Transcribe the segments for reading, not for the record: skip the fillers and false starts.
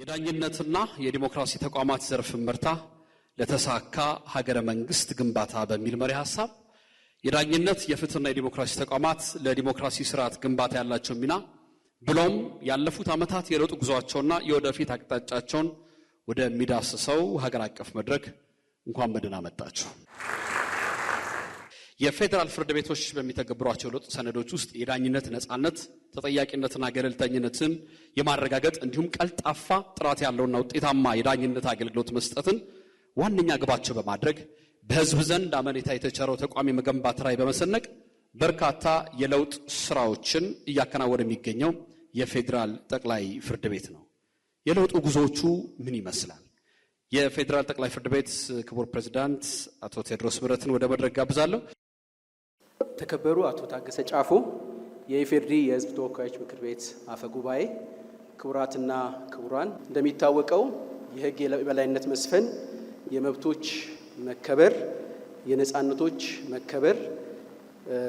የዳኝነትና የዲሞክራሲ ተቋማት ዘርፍ ምርታ ለተሳካ ሀገረ መንግስት ግንባታ በሚል መሪ ሐሳብ የዳኝነት የፍትህና የዲሞክራሲ ተቋማት ለዲሞክራሲ ስርዓት ግንባታ ያላቸው ሚና ብሎም ያለፉት ዓመታት የለውጥ ጉዟቸውና የወደፊት አቅጣጫቸውን ወደሚዳስሰው ሀገር አቀፍ መድረክ እንኳን በደህና መጣችሁ። የፌደራል ፍርድ ቤቶች በሚተገብሯቸው ለውጥ ሰነዶች ውስጥ የዳኝነት ነፃነት፣ ተጠያቂነትና ገለልተኝነትን የማረጋገጥ እንዲሁም ቀልጣፋ ጥራት ያለውና ውጤታማ የዳኝነት አገልግሎት መስጠትን ዋነኛ ግባቸው በማድረግ በህዝብ ዘንድ አመኔታ የተቸረው ተቋም የመገንባት ራዕይ በመሰነቅ በርካታ የለውጥ ስራዎችን እያከናወነ የሚገኘው የፌደራል ጠቅላይ ፍርድ ቤት ነው። የለውጡ ጉዞዎቹ ምን ይመስላል? የፌደራል ጠቅላይ ፍርድ ቤት ክቡር ፕሬዝዳንት አቶ ቴዎድሮስ ምህረትን ወደ መድረክ ጋብዛለሁ። ተከበሩ አቶ ታገሰ ጫፎ፣ የኢፌዴሪ የህዝብ ተወካዮች ምክር ቤት አፈ ጉባኤ፣ ክቡራትና ክቡራን፣ እንደሚታወቀው የህግ የበላይነት መስፈን፣ የመብቶች መከበር፣ የነፃነቶች መከበር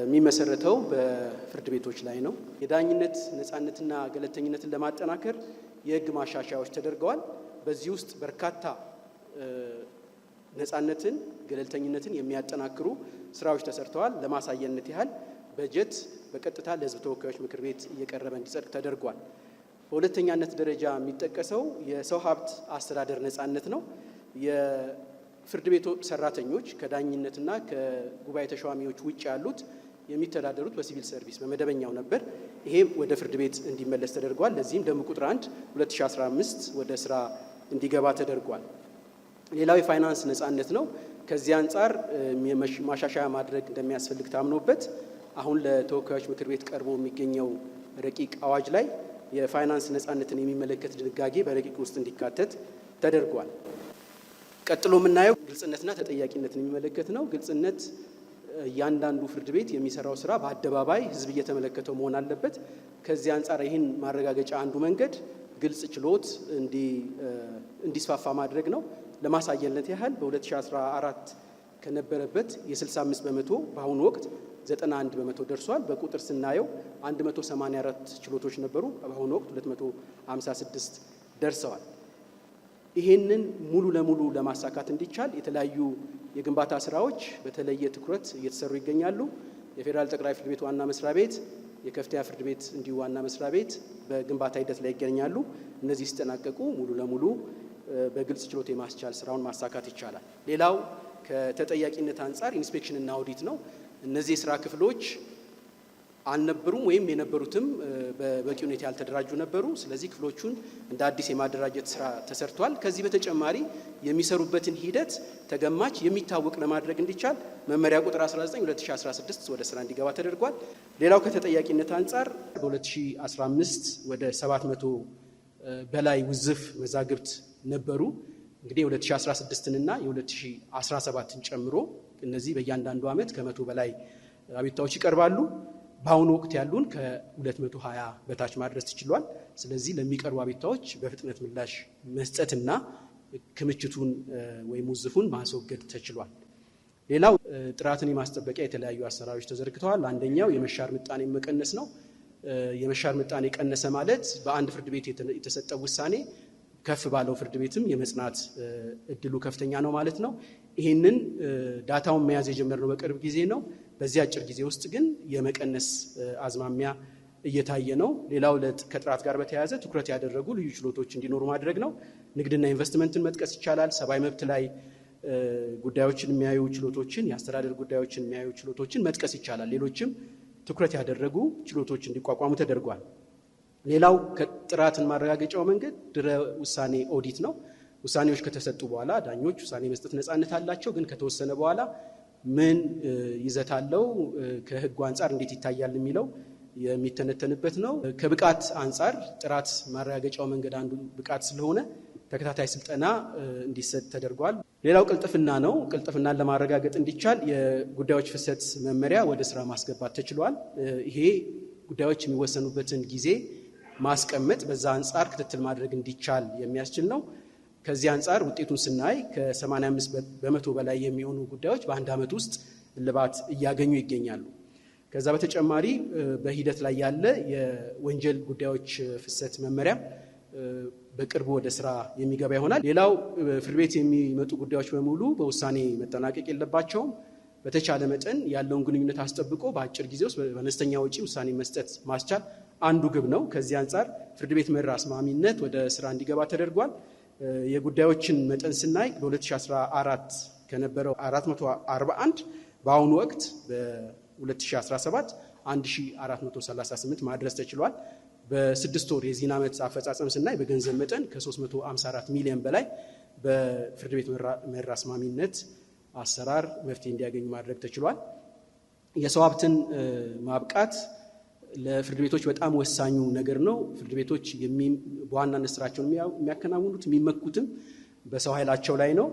የሚመሰረተው በፍርድ ቤቶች ላይ ነው። የዳኝነት ነፃነትና ገለልተኝነትን ለማጠናከር የህግ ማሻሻያዎች ተደርገዋል። በዚህ ውስጥ በርካታ ነፃነትን፣ ገለልተኝነትን የሚያጠናክሩ ስራዎች ተሰርተዋል። ለማሳየነት ያህል በጀት በቀጥታ ለህዝብ ተወካዮች ምክር ቤት እየቀረበ እንዲጸድቅ ተደርጓል። በሁለተኛነት ደረጃ የሚጠቀሰው የሰው ሀብት አስተዳደር ነፃነት ነው። የፍርድ ቤቱ ሰራተኞች ከዳኝነትና ከጉባኤ ተሿሚዎች ውጭ ያሉት የሚተዳደሩት በሲቪል ሰርቪስ በመደበኛው ነበር። ይሄም ወደ ፍርድ ቤት እንዲመለስ ተደርጓል። ለዚህም ደንብ ቁጥር 1 2015 ወደ ስራ እንዲገባ ተደርጓል። ሌላው የፋይናንስ ነፃነት ነው። ከዚህ አንጻር ማሻሻያ ማድረግ እንደሚያስፈልግ ታምኖበት አሁን ለተወካዮች ምክር ቤት ቀርቦ የሚገኘው ረቂቅ አዋጅ ላይ የፋይናንስ ነፃነትን የሚመለከት ድንጋጌ በረቂቅ ውስጥ እንዲካተት ተደርጓል። ቀጥሎ የምናየው ግልጽነትና ተጠያቂነትን የሚመለከት ነው። ግልጽነት እያንዳንዱ ፍርድ ቤት የሚሰራው ስራ በአደባባይ ህዝብ እየተመለከተው መሆን አለበት። ከዚህ አንጻር ይህን ማረጋገጫ አንዱ መንገድ ግልጽ ችሎት እንዲስፋፋ ማድረግ ነው። ለማሳየነት ያህል በ2014 ከነበረበት የ65 በመቶ በአሁኑ ወቅት 91 በመቶ ደርሷል። በቁጥር ስናየው 184 ችሎቶች ነበሩ፣ በአሁኑ ወቅት 256 ደርሰዋል። ይሄንን ሙሉ ለሙሉ ለማሳካት እንዲቻል የተለያዩ የግንባታ ስራዎች በተለየ ትኩረት እየተሰሩ ይገኛሉ። የፌዴራል ጠቅላይ ፍርድ ቤት ዋና መስሪያ ቤት፣ የከፍተኛ ፍርድ ቤት እንዲሁ ዋና መስሪያ ቤት በግንባታ ሂደት ላይ ይገኛሉ። እነዚህ ሲጠናቀቁ ሙሉ ለሙሉ በግልጽ ችሎት የማስቻል ስራውን ማሳካት ይቻላል። ሌላው ከተጠያቂነት አንጻር ኢንስፔክሽን እና ኦዲት ነው። እነዚህ የስራ ክፍሎች አልነበሩም ወይም የነበሩትም በበቂ ሁኔታ ያልተደራጁ ነበሩ። ስለዚህ ክፍሎቹን እንደ አዲስ የማደራጀት ስራ ተሰርቷል። ከዚህ በተጨማሪ የሚሰሩበትን ሂደት ተገማች የሚታወቅ ለማድረግ እንዲቻል መመሪያ ቁጥር 19 2016 ወደ ስራ እንዲገባ ተደርጓል። ሌላው ከተጠያቂነት አንጻር በ2015 ወደ 700 በላይ ውዝፍ መዛግብት ነበሩ። እንግዲህ የ2016 እና የ2017ን ጨምሮ እነዚህ በእያንዳንዱ ዓመት ከ100 በላይ አቤቱታዎች ይቀርባሉ። በአሁኑ ወቅት ያሉን ከ220 በታች ማድረስ ተችሏል። ስለዚህ ለሚቀርቡ አቤቱታዎች በፍጥነት ምላሽ መስጠትና ክምችቱን ወይም ውዝፉን ማስወገድ ተችሏል። ሌላው ጥራትን የማስጠበቂያ የተለያዩ አሰራሮች ተዘርግተዋል። አንደኛው የመሻር ምጣኔ መቀነስ ነው። የመሻር ምጣኔ ቀነሰ ማለት በአንድ ፍርድ ቤት የተሰጠው ውሳኔ ከፍ ባለው ፍርድ ቤትም የመጽናት እድሉ ከፍተኛ ነው ማለት ነው። ይህንን ዳታውን መያዝ የጀመርነው በቅርብ ጊዜ ነው። በዚህ አጭር ጊዜ ውስጥ ግን የመቀነስ አዝማሚያ እየታየ ነው። ሌላው ከጥራት ጋር በተያያዘ ትኩረት ያደረጉ ልዩ ችሎቶች እንዲኖሩ ማድረግ ነው። ንግድና ኢንቨስትመንትን መጥቀስ ይቻላል። ሰብአዊ መብት ላይ ጉዳዮችን የሚያዩ ችሎቶችን፣ የአስተዳደር ጉዳዮችን የሚያዩ ችሎቶችን መጥቀስ ይቻላል። ሌሎችም ትኩረት ያደረጉ ችሎቶች እንዲቋቋሙ ተደርጓል። ሌላው ከጥራትን ማረጋገጫው መንገድ ድረ ውሳኔ ኦዲት ነው። ውሳኔዎች ከተሰጡ በኋላ ዳኞች ውሳኔ መስጠት ነፃነት አላቸው። ግን ከተወሰነ በኋላ ምን ይዘት አለው፣ ከህጉ አንጻር እንዴት ይታያል የሚለው የሚተነተንበት ነው። ከብቃት አንጻር ጥራት ማረጋገጫው መንገድ አንዱ ብቃት ስለሆነ ተከታታይ ስልጠና እንዲሰጥ ተደርጓል። ሌላው ቅልጥፍና ነው። ቅልጥፍናን ለማረጋገጥ እንዲቻል የጉዳዮች ፍሰት መመሪያ ወደ ስራ ማስገባት ተችሏል። ይሄ ጉዳዮች የሚወሰኑበትን ጊዜ ማስቀመጥ፣ በዛ አንጻር ክትትል ማድረግ እንዲቻል የሚያስችል ነው። ከዚህ አንጻር ውጤቱን ስናይ ከ85 በመቶ በላይ የሚሆኑ ጉዳዮች በአንድ ዓመት ውስጥ እልባት እያገኙ ይገኛሉ። ከዛ በተጨማሪ በሂደት ላይ ያለ የወንጀል ጉዳዮች ፍሰት መመሪያ በቅርቡ ወደ ስራ የሚገባ ይሆናል። ሌላው ፍርድ ቤት የሚመጡ ጉዳዮች በሙሉ በውሳኔ መጠናቀቅ የለባቸውም። በተቻለ መጠን ያለውን ግንኙነት አስጠብቆ በአጭር ጊዜ ውስጥ በአነስተኛ ወጪ ውሳኔ መስጠት ማስቻል አንዱ ግብ ነው። ከዚህ አንጻር ፍርድ ቤት መር አስማሚነት ወደ ስራ እንዲገባ ተደርጓል። የጉዳዮችን መጠን ስናይ በ2014 ከነበረው 441 በአሁኑ ወቅት በ2017 1438 ማድረስ ተችሏል። በስድስት ወር የዚህን ዓመት አፈጻጸም ስናይ በገንዘብ መጠን ከ354 ሚሊዮን በላይ በፍርድ ቤት መር አስማሚነት አሰራር መፍትሄ እንዲያገኙ ማድረግ ተችሏል። የሰው ሀብትን ማብቃት ለፍርድ ቤቶች በጣም ወሳኙ ነገር ነው። ፍርድ ቤቶች በዋናነት ስራቸውን የሚያከናውኑት የሚመኩትም በሰው ኃይላቸው ላይ ነው።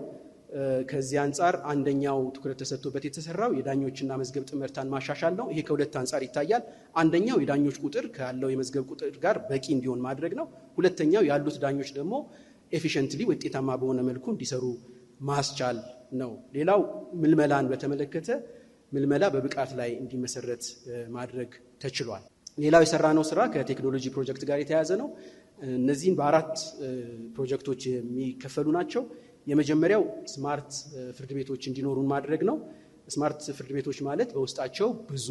ከዚህ አንጻር አንደኛው ትኩረት ተሰጥቶበት የተሰራው የዳኞችና መዝገብ ጥምርታን ማሻሻል ነው። ይሄ ከሁለት አንጻር ይታያል። አንደኛው የዳኞች ቁጥር ካለው የመዝገብ ቁጥር ጋር በቂ እንዲሆን ማድረግ ነው። ሁለተኛው ያሉት ዳኞች ደግሞ ኤፊሽንትሊ ውጤታማ በሆነ መልኩ እንዲሰሩ ማስቻል ነው። ሌላው ምልመላን በተመለከተ ምልመላ በብቃት ላይ እንዲመሰረት ማድረግ ተችሏል። ሌላው የሰራነው ስራ ከቴክኖሎጂ ፕሮጀክት ጋር የተያያዘ ነው። እነዚህን በአራት ፕሮጀክቶች የሚከፈሉ ናቸው። የመጀመሪያው ስማርት ፍርድ ቤቶች እንዲኖሩን ማድረግ ነው። ስማርት ፍርድ ቤቶች ማለት በውስጣቸው ብዙ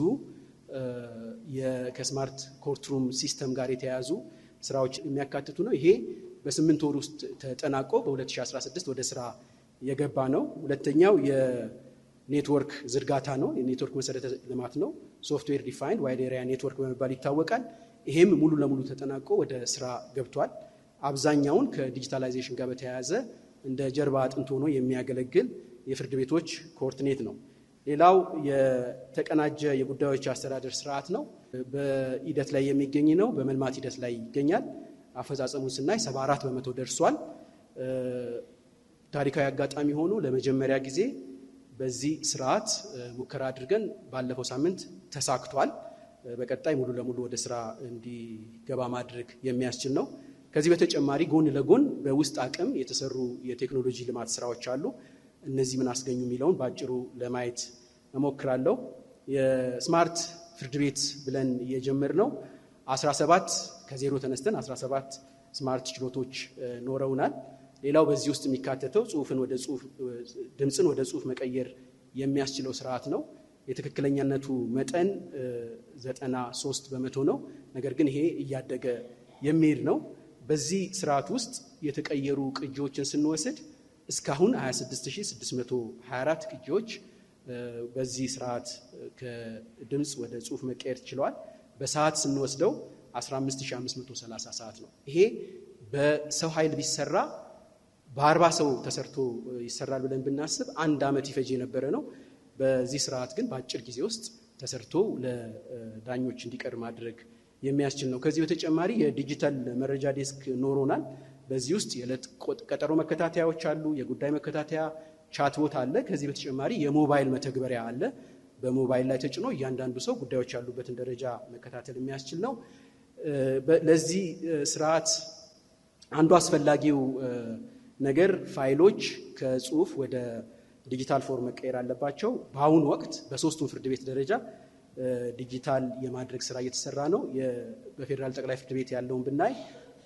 ከስማርት ኮርትሩም ሲስተም ጋር የተያያዙ ስራዎች የሚያካትቱ ነው። ይሄ በ8 ወር ውስጥ ተጠናቆ በ2016 ወደ ስራ የገባ ነው። ሁለተኛው የኔትወርክ ዝርጋታ ነው። የኔትወርክ መሰረተ ልማት ነው። ሶፍትዌር ዲፋይንድ ዋይድ ኤሪያ ኔትወርክ በመባል ይታወቃል። ይሄም ሙሉ ለሙሉ ተጠናቆ ወደ ስራ ገብቷል። አብዛኛውን ከዲጂታላይዜሽን ጋር በተያያዘ እንደ ጀርባ አጥንት ሆኖ የሚያገለግል የፍርድ ቤቶች ኮርትኔት ነው። ሌላው የተቀናጀ የጉዳዮች አስተዳደር ስርዓት ነው። በሂደት ላይ የሚገኝ ነው። በመልማት ሂደት ላይ ይገኛል። አፈጻጸሙን ስናይ 74 በመቶ ደርሷል። ታሪካዊ አጋጣሚ ሆኖ ለመጀመሪያ ጊዜ በዚህ ስርዓት ሙከራ አድርገን ባለፈው ሳምንት ተሳክቷል። በቀጣይ ሙሉ ለሙሉ ወደ ስራ እንዲገባ ማድረግ የሚያስችል ነው። ከዚህ በተጨማሪ ጎን ለጎን በውስጥ አቅም የተሰሩ የቴክኖሎጂ ልማት ስራዎች አሉ። እነዚህ ምን አስገኙ የሚለውን በአጭሩ ለማየት እሞክራለሁ። የስማርት ፍርድ ቤት ብለን የጀመርነው 17 ከዜሮ ተነስተን 17 ስማርት ችሎቶች ኖረውናል። ሌላው በዚህ ውስጥ የሚካተተው ድምፅን ወደ ጽሁፍ መቀየር የሚያስችለው ስርዓት ነው። የትክክለኛነቱ መጠን 93 በመቶ ነው። ነገር ግን ይሄ እያደገ የሚሄድ ነው። በዚህ ስርዓት ውስጥ የተቀየሩ ቅጂዎችን ስንወስድ እስካሁን 26624 ቅጂዎች በዚህ ስርዓት ከድምፅ ወደ ጽሁፍ መቀየር ችለዋል። በሰዓት ስንወስደው 15530 ሰዓት ነው። ይሄ በሰው ኃይል ቢሰራ በ40 ሰው ተሰርቶ ይሰራል ብለን ብናስብ 1 ዓመት ይፈጅ የነበረ ነው። በዚህ ስርዓት ግን በአጭር ጊዜ ውስጥ ተሰርቶ ለዳኞች እንዲቀርብ ማድረግ የሚያስችል ነው። ከዚህ በተጨማሪ የዲጂታል መረጃ ዴስክ ኖሮናል። በዚህ ውስጥ የዕለት ቀጠሮ መከታተያዎች አሉ፣ የጉዳይ መከታተያ ቻትቦት አለ። ከዚህ በተጨማሪ የሞባይል መተግበሪያ አለ። በሞባይል ላይ ተጭኖ እያንዳንዱ ሰው ጉዳዮች ያሉበትን ደረጃ መከታተል የሚያስችል ነው። ለዚህ ስርዓት አንዱ አስፈላጊው ነገር ፋይሎች ከጽሁፍ ወደ ዲጂታል ፎርም መቀየር አለባቸው። በአሁኑ ወቅት በሶስቱም ፍርድ ቤት ደረጃ ዲጂታል የማድረግ ስራ እየተሰራ ነው። በፌዴራል ጠቅላይ ፍርድ ቤት ያለውን ብናይ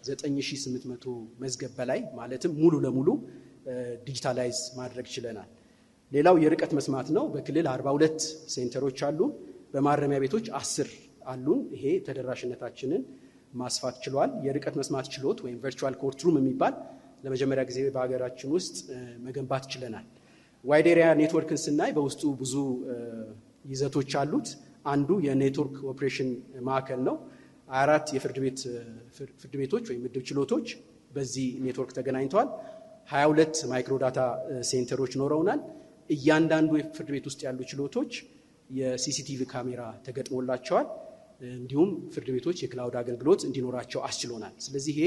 9800 መዝገብ በላይ ማለትም ሙሉ ለሙሉ ዲጂታላይዝ ማድረግ ችለናል። ሌላው የርቀት መስማት ነው። በክልል 42 ሴንተሮች አሉን። በማረሚያ ቤቶች 10 አሉን። ይሄ ተደራሽነታችንን ማስፋት ችሏል። የርቀት መስማት ችሎት ወይም ቨርቹዋል ኮርትሩም የሚባል ለመጀመሪያ ጊዜ በሀገራችን ውስጥ መገንባት ችለናል። ዋይድ ኤሪያ ኔትወርክን ስናይ በውስጡ ብዙ ይዘቶች አሉት። አንዱ የኔትወርክ ኦፕሬሽን ማዕከል ነው። 24 የፍርድ ቤቶች ወይም ምድብ ችሎቶች በዚህ ኔትወርክ ተገናኝተዋል። 22 ማይክሮዳታ ሴንተሮች ኖረውናል። እያንዳንዱ የፍርድ ቤት ውስጥ ያሉ ችሎቶች የሲሲቲቪ ካሜራ ተገጥሞላቸዋል። እንዲሁም ፍርድ ቤቶች የክላውድ አገልግሎት እንዲኖራቸው አስችሎናል። ስለዚህ ይሄ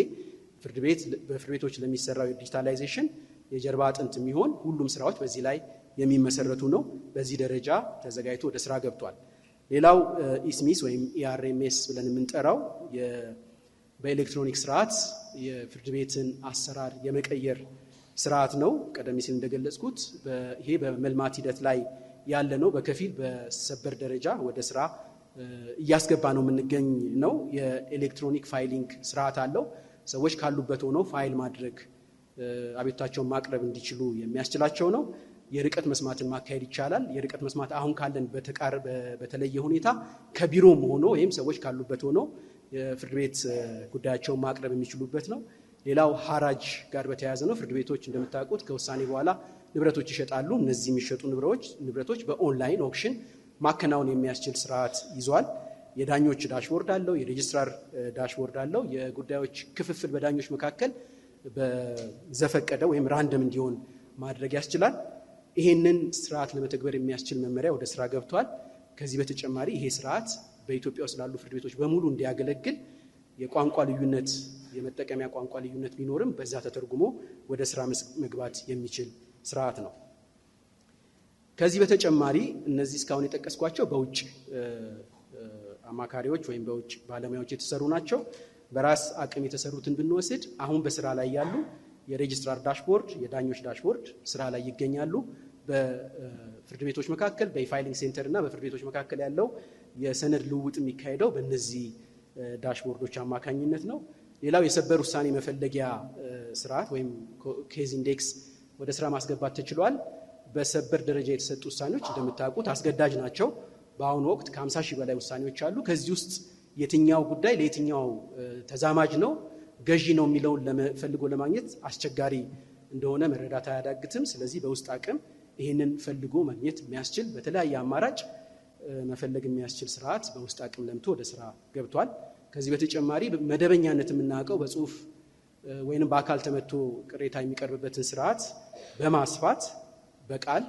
በፍርድ ቤቶች ለሚሰራው ዲጂታላይዜሽን የጀርባ አጥንት የሚሆን ሁሉም ስራዎች በዚህ ላይ የሚመሰረቱ ነው። በዚህ ደረጃ ተዘጋጅቶ ወደ ስራ ገብቷል። ሌላው ኢስሚስ ወይም ኢአርኤምኤስ ብለን የምንጠራው በኤሌክትሮኒክ ስርዓት የፍርድ ቤትን አሰራር የመቀየር ስርዓት ነው። ቀደም ሲል እንደገለጽኩት ይሄ በመልማት ሂደት ላይ ያለ ነው። በከፊል በሰበር ደረጃ ወደ ስራ እያስገባ ነው የምንገኝ ነው። የኤሌክትሮኒክ ፋይሊንግ ስርዓት አለው። ሰዎች ካሉበት ሆነው ፋይል ማድረግ አቤቱታቸውን ማቅረብ እንዲችሉ የሚያስችላቸው ነው። የርቀት መስማትን ማካሄድ ይቻላል። የርቀት መስማት አሁን ካለን በተለየ ሁኔታ ከቢሮም ሆኖ ወይም ሰዎች ካሉበት ሆኖ የፍርድ ቤት ጉዳያቸውን ማቅረብ የሚችሉበት ነው። ሌላው ሐራጅ ጋር በተያያዘ ነው። ፍርድ ቤቶች እንደምታውቁት ከውሳኔ በኋላ ንብረቶች ይሸጣሉ። እነዚህ የሚሸጡ ንብረቶች በኦንላይን ኦክሽን ማከናወን የሚያስችል ስርዓት ይዟል። የዳኞች ዳሽቦርድ አለው። የሬጅስትራር ዳሽቦርድ አለው። የጉዳዮች ክፍፍል በዳኞች መካከል በዘፈቀደ ወይም ራንደም እንዲሆን ማድረግ ያስችላል። ይሄንን ስርዓት ለመተግበር የሚያስችል መመሪያ ወደ ስራ ገብቷል። ከዚህ በተጨማሪ ይሄ ስርዓት በኢትዮጵያ ውስጥ ላሉ ፍርድ ቤቶች በሙሉ እንዲያገለግል የቋንቋ ልዩነት የመጠቀሚያ ቋንቋ ልዩነት ቢኖርም በዛ ተተርጉሞ ወደ ስራ መግባት የሚችል ስርዓት ነው። ከዚህ በተጨማሪ እነዚህ እስካሁን የጠቀስኳቸው በውጭ አማካሪዎች ወይም በውጭ ባለሙያዎች የተሰሩ ናቸው። በራስ አቅም የተሰሩትን ብንወስድ አሁን በስራ ላይ ያሉ የሬጅስትራር ዳሽቦርድ፣ የዳኞች ዳሽቦርድ ስራ ላይ ይገኛሉ። በፍርድ ቤቶች መካከል በኢፋይሊንግ ሴንተር እና በፍርድ ቤቶች መካከል ያለው የሰነድ ልውውጥ የሚካሄደው በእነዚህ ዳሽቦርዶች አማካኝነት ነው። ሌላው የሰበር ውሳኔ መፈለጊያ ስርዓት ወይም ኬዝ ኢንዴክስ ወደ ስራ ማስገባት ተችሏል። በሰበር ደረጃ የተሰጡ ውሳኔዎች እንደምታውቁት አስገዳጅ ናቸው። በአሁኑ ወቅት ከ50 ሺህ በላይ ውሳኔዎች አሉ። ከዚህ ውስጥ የትኛው ጉዳይ ለየትኛው ተዛማጅ ነው ገዢ ነው የሚለውን ፈልጎ ለማግኘት አስቸጋሪ እንደሆነ መረዳት አያዳግትም። ስለዚህ በውስጥ አቅም ይህንን ፈልጎ ማግኘት የሚያስችል በተለያየ አማራጭ መፈለግ የሚያስችል ስርዓት በውስጥ አቅም ለምቶ ወደ ስራ ገብቷል። ከዚህ በተጨማሪ መደበኛነት የምናውቀው በጽሁፍ ወይንም በአካል ተመቶ ቅሬታ የሚቀርብበትን ስርዓት በማስፋት በቃል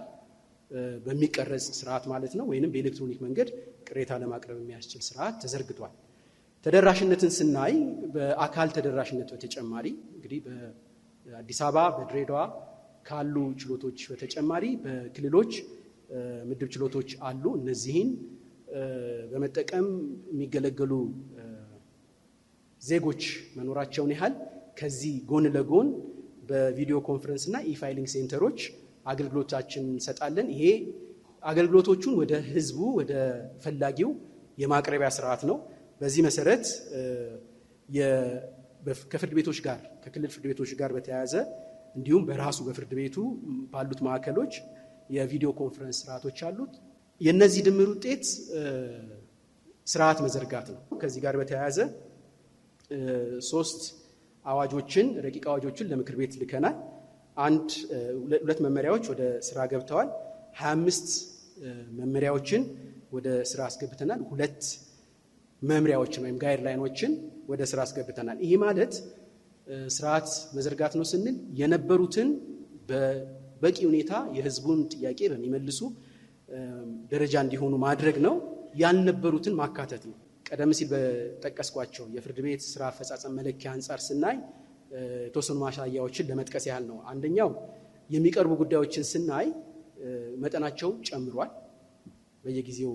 በሚቀረጽ ስርዓት ማለት ነው ወይንም በኤሌክትሮኒክ መንገድ ቅሬታ ለማቅረብ የሚያስችል ስርዓት ተዘርግቷል። ተደራሽነትን ስናይ በአካል ተደራሽነት በተጨማሪ እንግዲህ በአዲስ አበባ በድሬዳዋ ካሉ ችሎቶች በተጨማሪ በክልሎች ምድብ ችሎቶች አሉ። እነዚህን በመጠቀም የሚገለገሉ ዜጎች መኖራቸውን ያህል ከዚህ ጎን ለጎን በቪዲዮ ኮንፈረንስ እና ኢፋይሊንግ ሴንተሮች አገልግሎታችን እንሰጣለን። ይሄ አገልግሎቶቹን ወደ ህዝቡ ወደ ፈላጊው የማቅረቢያ ስርዓት ነው። በዚህ መሰረት ከፍርድ ቤቶች ጋር ከክልል ፍርድ ቤቶች ጋር በተያያዘ እንዲሁም በራሱ በፍርድ ቤቱ ባሉት ማዕከሎች የቪዲዮ ኮንፈረንስ ስርዓቶች አሉት። የነዚህ ድምር ውጤት ስርዓት መዘርጋት ነው። ከዚህ ጋር በተያያዘ 3 አዋጆችን ረቂቅ አዋጆችን ለምክር ቤት ልከናል። ሁለት መመሪያዎች ወደ ስራ ገብተዋል። 25 መመሪያዎችን ወደ ስራ አስገብተናል። 2 መምሪያዎችን ወይም ጋይድላይኖችን ወደ ስራ አስገብተናል። ይሄ ማለት ስርዓት መዘርጋት ነው ስንል የነበሩትን በበቂ ሁኔታ የህዝቡን ጥያቄ በሚመልሱ ደረጃ እንዲሆኑ ማድረግ ነው። ያልነበሩትን ማካተት ነው። ቀደም ሲል በጠቀስኳቸው የፍርድ ቤት ስራ አፈጻጸም መለኪያ አንጻር ስናይ የተወሰኑ ማሳያዎችን ለመጥቀስ ያህል ነው። አንደኛው የሚቀርቡ ጉዳዮችን ስናይ መጠናቸው ጨምሯል። በየጊዜው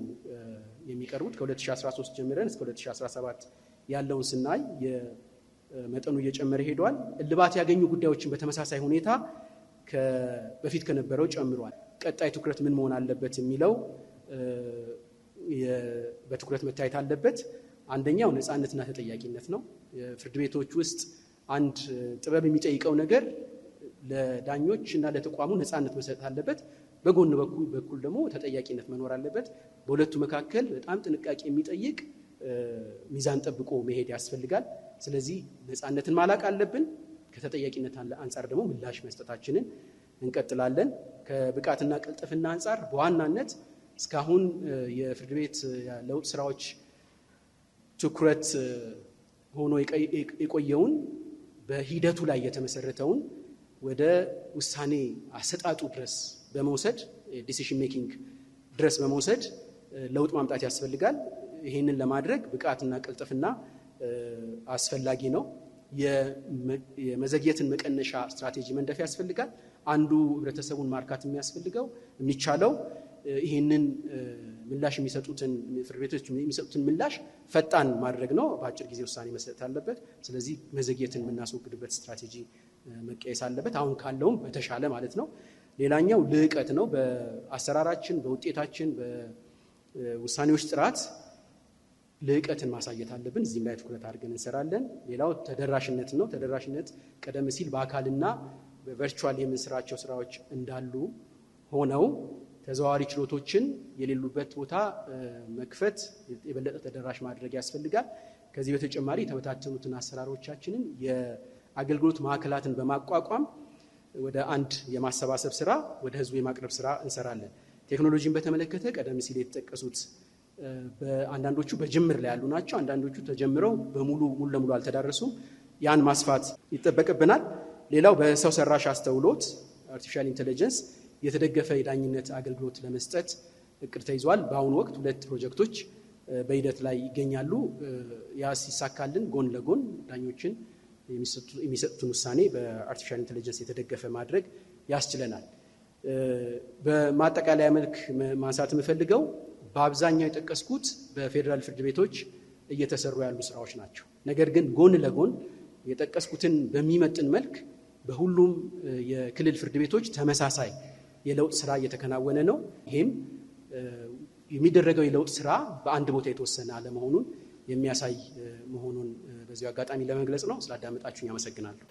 የሚቀርቡት ከ2013 ጀምረን እስከ 2017 ያለውን ስናይ መጠኑ እየጨመረ ሄዷል። እልባት ያገኙ ጉዳዮችን በተመሳሳይ ሁኔታ በፊት ከነበረው ጨምሯል። ቀጣይ ትኩረት ምን መሆን አለበት የሚለው በትኩረት መታየት አለበት። አንደኛው ነፃነትና ተጠያቂነት ነው። ፍርድ ቤቶች ውስጥ አንድ ጥበብ የሚጠይቀው ነገር ለዳኞች እና ለተቋሙ ነፃነት መሰጠት አለበት። በጎን በኩል ደግሞ ተጠያቂነት መኖር አለበት። በሁለቱ መካከል በጣም ጥንቃቄ የሚጠይቅ ሚዛን ጠብቆ መሄድ ያስፈልጋል። ስለዚህ ነፃነትን ማላቅ አለብን። ከተጠያቂነት አንጻር ደግሞ ምላሽ መስጠታችንን እንቀጥላለን። ከብቃትና ቅልጥፍና አንጻር በዋናነት እስካሁን የፍርድ ቤት ለውጥ ስራዎች ትኩረት ሆኖ የቆየውን በሂደቱ ላይ የተመሰረተውን ወደ ውሳኔ አሰጣጡ ድረስ በመውሰድ ዲሲሽን ሜኪንግ ድረስ በመውሰድ ለውጥ ማምጣት ያስፈልጋል። ይህንን ለማድረግ ብቃትና ቅልጥፍና አስፈላጊ ነው። የመዘግየትን መቀነሻ ስትራቴጂ መንደፍ ያስፈልጋል። አንዱ ህብረተሰቡን ማርካት የሚቻለው ይህንን ምላሽ የሚሰጡትን ፍርድ ቤቶች የሚሰጡትን ምላሽ ፈጣን ማድረግ ነው። በአጭር ጊዜ ውሳኔ መስጠት አለበት። ስለዚህ መዘግየትን የምናስወግድበት ስትራቴጂ መቀየስ አለበት፣ አሁን ካለውም በተሻለ ማለት ነው። ሌላኛው ልዕቀት ነው። በአሰራራችን፣ በውጤታችን፣ በውሳኔዎች ጥራት ልዕቀትን ማሳየት አለብን። እዚህም ላይ ትኩረት አድርገን እንሰራለን። ሌላው ተደራሽነት ነው። ተደራሽነት ቀደም ሲል በአካልና በቨርቹዋል የምንሰራቸው ስራዎች እንዳሉ ሆነው ተዘዋዋሪ ችሎቶችን የሌሉበት ቦታ መክፈት የበለጠ ተደራሽ ማድረግ ያስፈልጋል። ከዚህ በተጨማሪ የተበታተኑትን አሰራሮቻችንን የአገልግሎት ማዕከላትን በማቋቋም ወደ አንድ የማሰባሰብ ስራ፣ ወደ ህዝቡ የማቅረብ ስራ እንሰራለን። ቴክኖሎጂን በተመለከተ ቀደም ሲል የተጠቀሱት በአንዳንዶቹ በጅምር ላይ ያሉ ናቸው። አንዳንዶቹ ተጀምረው ሙሉ ለሙሉ አልተዳረሱም። ያን ማስፋት ይጠበቅብናል። ሌላው በሰው ሰራሽ አስተውሎት አርቲፊሻል ኢንተለጀንስ የተደገፈ የዳኝነት አገልግሎት ለመስጠት እቅድ ተይዟል። በአሁኑ ወቅት 2 ፕሮጀክቶች በሂደት ላይ ይገኛሉ። ያ ሲሳካልን ጎን ለጎን ዳኞችን የሚሰጡትን ውሳኔ በአርቲፊሻል ኢንተለጀንስ የተደገፈ ማድረግ ያስችለናል። በማጠቃለያ መልክ ማንሳት የምፈልገው በአብዛኛው የጠቀስኩት በፌዴራል ፍርድ ቤቶች እየተሰሩ ያሉ ስራዎች ናቸው። ነገር ግን ጎን ለጎን የጠቀስኩትን በሚመጥን መልክ በሁሉም የክልል ፍርድ ቤቶች ተመሳሳይ የለውጥ ስራ እየተከናወነ ነው። ይህም የሚደረገው የለውጥ ስራ በአንድ ቦታ የተወሰነ አለመሆኑን የሚያሳይ መሆኑን በዚሁ አጋጣሚ ለመግለጽ ነው። ስላዳመጣችሁኝ አመሰግናለሁ።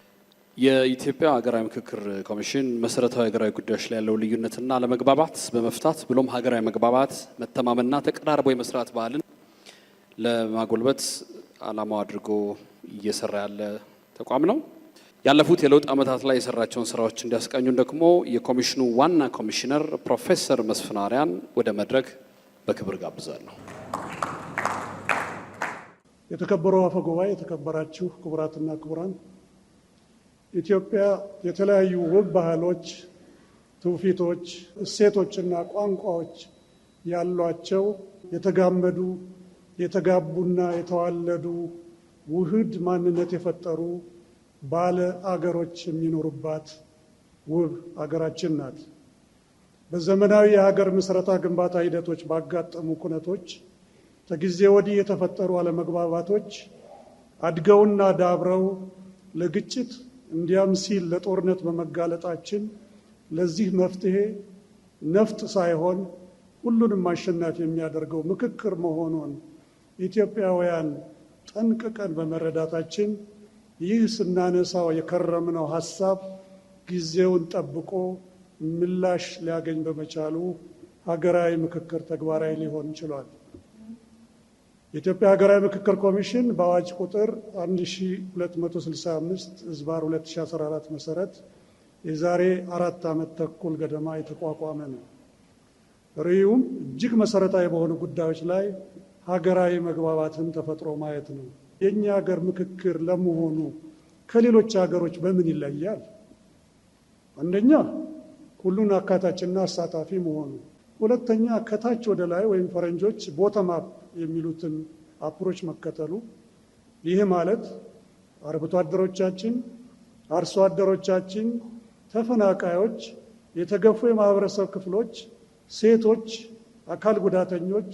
የኢትዮጵያ ሀገራዊ ምክክር ኮሚሽን መሰረታዊ ሀገራዊ ጉዳዮች ላይ ያለው ልዩነትና አለመግባባት በመፍታት ብሎም ሀገራዊ መግባባት፣ መተማመንና ተቀራርቦ የመስራት ባህልን ለማጎልበት ዓላማው አድርጎ እየሰራ ያለ ተቋም ነው። ያለፉት የለውጥ ዓመታት ላይ የሰራቸውን ስራዎች እንዲያስቃኙን ደግሞ የኮሚሽኑ ዋና ኮሚሽነር ፕሮፌሰር መስፍን አርያን ወደ መድረክ በክብር ጋብዛለሁ። የተከበረው አፈ ጉባኤ፣ የተከበራችሁ ክቡራትና ክቡራን፣ ኢትዮጵያ የተለያዩ ውብ ባህሎች፣ ትውፊቶች፣ እሴቶችና ቋንቋዎች ያሏቸው የተጋመዱ የተጋቡና የተዋለዱ ውህድ ማንነት የፈጠሩ ባለ አገሮች የሚኖሩባት ውብ አገራችን ናት። በዘመናዊ የሀገር ምስረታ ግንባታ ሂደቶች ባጋጠሙ ኩነቶች ከጊዜ ወዲህ የተፈጠሩ አለመግባባቶች አድገውና ዳብረው ለግጭት እንዲያም ሲል ለጦርነት በመጋለጣችን ለዚህ መፍትሄ ነፍጥ ሳይሆን ሁሉንም አሸናፊ የሚያደርገው ምክክር መሆኑን ኢትዮጵያውያን ጠንቅቀን በመረዳታችን ይህ ስናነሳው የከረምነው ሀሳብ ጊዜውን ጠብቆ ምላሽ ሊያገኝ በመቻሉ ሀገራዊ ምክክር ተግባራዊ ሊሆን ችሏል። የኢትዮጵያ ሀገራዊ ምክክር ኮሚሽን በአዋጅ ቁጥር 1265/2014 መሰረት የዛሬ 4 ዓመት ተኩል ገደማ የተቋቋመ ነው። ርዕዩም እጅግ መሰረታዊ በሆኑ ጉዳዮች ላይ ሀገራዊ መግባባትን ተፈጥሮ ማየት ነው። የኛ ሀገር ምክክር ለመሆኑ ከሌሎች ሀገሮች በምን ይለያል? አንደኛ ሁሉን አካታችና አሳታፊ መሆኑ፣ ሁለተኛ ከታች ወደ ላይ ወይም ፈረንጆች ቦተም አፕ የሚሉትን አፕሮች መከተሉ። ይህ ማለት አርብቶ አደሮቻችን፣ አርሶ አደሮቻችን፣ ተፈናቃዮች፣ የተገፉ የማህበረሰብ ክፍሎች፣ ሴቶች፣ አካል ጉዳተኞች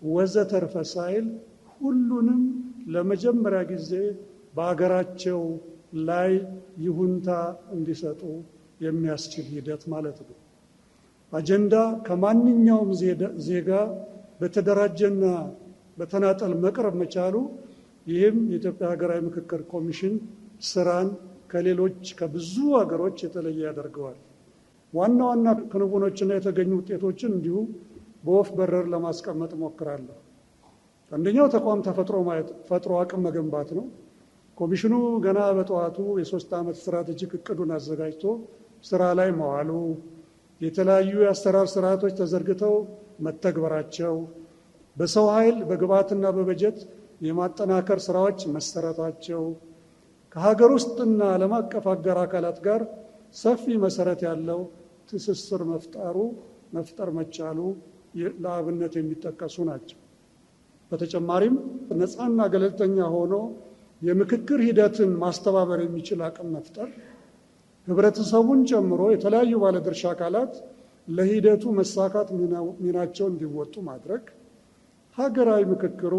ወዘተርፈ ሳይል ሁሉንም ለመጀመሪያ ጊዜ በሀገራቸው ላይ ይሁንታ እንዲሰጡ የሚያስችል ሂደት ማለት ነው። አጀንዳ ከማንኛውም ዜጋ በተደራጀና በተናጠል መቅረብ መቻሉ ይህም የኢትዮጵያ ሀገራዊ ምክክር ኮሚሽን ስራን ከሌሎች ከብዙ ሀገሮች የተለየ ያደርገዋል። ዋና ዋና ክንውኖችና የተገኙ ውጤቶችን እንዲሁ በወፍ በረር ለማስቀመጥ እሞክራለሁ። አንደኛው ተቋም ፈጥሮ አቅም መገንባት ነው። ኮሚሽኑ ገና በጠዋቱ የ3 ዓመት ስትራቴጂክ እቅዱን አዘጋጅቶ ስራ ላይ መዋሉ፣ የተለያዩ የአሰራር ስርዓቶች ተዘርግተው መተግበራቸው፣ በሰው ኃይል በግብዓትና በበጀት የማጠናከር ስራዎች መሰረታቸው፣ ከሀገር ውስጥና ዓለም አቀፍ አጋር አካላት ጋር ሰፊ መሰረት ያለው ትስስር መፍጠር መቻሉ ለአብነት የሚጠቀሱ ናቸው። በተጨማሪም ነፃና ገለልተኛ ሆኖ የምክክር ሂደትን ማስተባበር የሚችል አቅም መፍጠር፣ ህብረተሰቡን ጨምሮ የተለያዩ ባለድርሻ አካላት ለሂደቱ መሳካት ሚናቸውን እንዲወጡ ማድረግ፣ ሀገራዊ ምክክሩ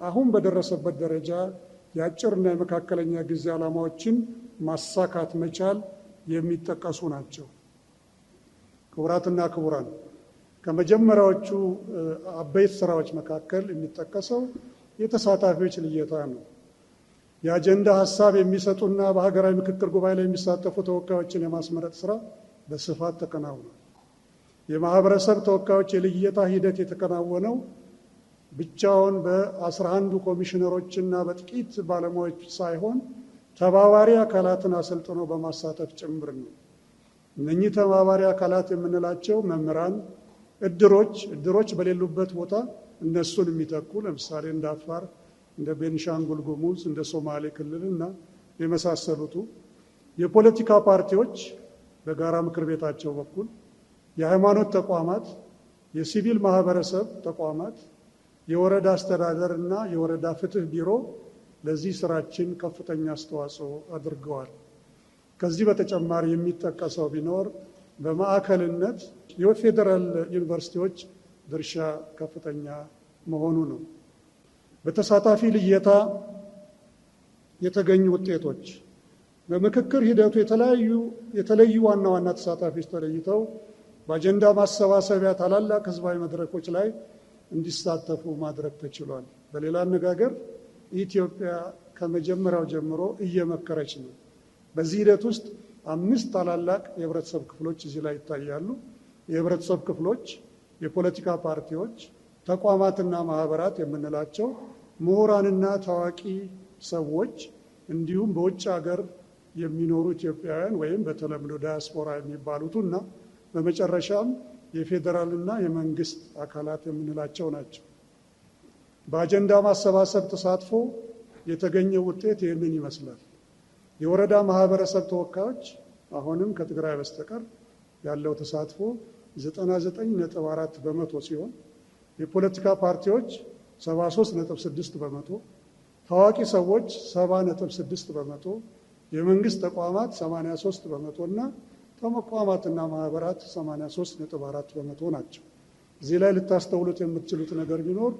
አሁን በደረሰበት ደረጃ የአጭርና የመካከለኛ ጊዜ ዓላማዎችን ማሳካት መቻል የሚጠቀሱ ናቸው። ክቡራትና ክቡራን፣ ከመጀመሪያዎቹ አበይት ስራዎች መካከል የሚጠቀሰው የተሳታፊዎች ልየታ ነው። የአጀንዳ ሀሳብ የሚሰጡና በሀገራዊ ምክክር ጉባኤ ላይ የሚሳተፉ ተወካዮችን የማስመረጥ ስራ በስፋት ተከናውኗል። የማህበረሰብ ተወካዮች የልየታ ሂደት የተከናወነው ብቻውን በ11 ኮሚሽነሮችና በጥቂት ባለሙያዎች ሳይሆን ተባባሪ አካላትን አሰልጥኖ በማሳተፍ ጭምር ነው። እነኚህ ተባባሪ አካላት የምንላቸው መምህራን፣ እድሮች በሌሉበት ቦታ እነሱን የሚተኩ ለምሳሌ እንደ አፋር፣ እንደ ቤንሻንጉል ጉሙዝ፣ እንደ ሶማሌ ክልልና የመሳሰሉቱ፣ የፖለቲካ ፓርቲዎች በጋራ ምክር ቤታቸው በኩል፣ የሃይማኖት ተቋማት፣ የሲቪል ማህበረሰብ ተቋማት፣ የወረዳ አስተዳደር እና የወረዳ ፍትህ ቢሮ ለዚህ ስራችን ከፍተኛ አስተዋጽኦ አድርገዋል። ከዚህ በተጨማሪ የሚጠቀሰው ቢኖር በማዕከልነት የፌዴራል ዩኒቨርሲቲዎች ድርሻ ከፍተኛ መሆኑ ነው። በተሳታፊ ልየታ የተገኙ ውጤቶች በምክክር ሂደቱ የተለዩ ዋና ዋና ተሳታፊዎች ተለይተው በአጀንዳ ማሰባሰቢያ ታላላቅ ህዝባዊ መድረኮች ላይ እንዲሳተፉ ማድረግ ተችሏል። በሌላ አነጋገር ኢትዮጵያ ከመጀመሪያው ጀምሮ እየመከረች ነው። በዚህ ሂደት ውስጥ 5 ታላላቅ የህብረተሰብ ክፍሎች እዚህ ላይ ይታያሉ። የህብረተሰብ ክፍሎች፣ የፖለቲካ ፓርቲዎች፣ ተቋማትና ማህበራት የምንላቸው፣ ምሁራንና ታዋቂ ሰዎች እንዲሁም በውጭ ሀገር የሚኖሩ ኢትዮጵያውያን ወይም በተለምዶ ዳያስፖራ የሚባሉትና በመጨረሻም የፌዴራልና የመንግስት አካላት የምንላቸው ናቸው። በአጀንዳ ማሰባሰብ ተሳትፎ የተገኘው ውጤት ይህንን ይመስላል። የወረዳ ማህበረሰብ ተወካዮች አሁንም ከትግራይ በስተቀር ያለው ተሳትፎ 99.4 በመቶ ሲሆን የፖለቲካ ፓርቲዎች 73.6 በመቶ፣ ታዋቂ ሰዎች 70.6 በመቶ፣ የመንግስት ተቋማት 83 በመቶ እና ተቋማትና ማህበራት 83.4 በመቶ ናቸው። እዚህ ላይ ልታስተውሉት የምትችሉት ነገር ቢኖር